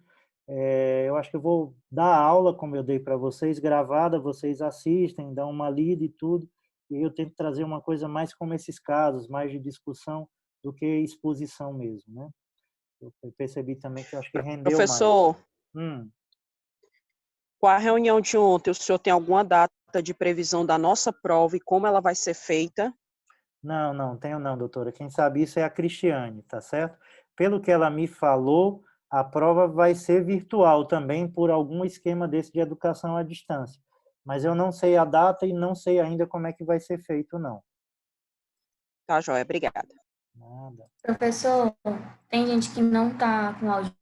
eu acho que eu vou dar a aula, como eu dei para vocês, gravada, vocês assistem, dão uma lida e tudo, e eu tento trazer uma coisa mais como esses casos, mais de discussão do que exposição mesmo, né? Eu percebi também que eu acho que rendeu Professor, mais. Com a reunião de ontem, o senhor tem alguma data de previsão da nossa prova e como ela vai ser feita? Não tenho não, doutora. Quem sabe isso é a Cristiane, tá certo? Pelo que ela me falou, a prova vai ser virtual também por algum esquema desse de educação à distância. Mas eu não sei a data e não sei ainda como é que vai ser feito, não. Tá, joia. Obrigada. Nada. Professor, tem gente que não está com áudio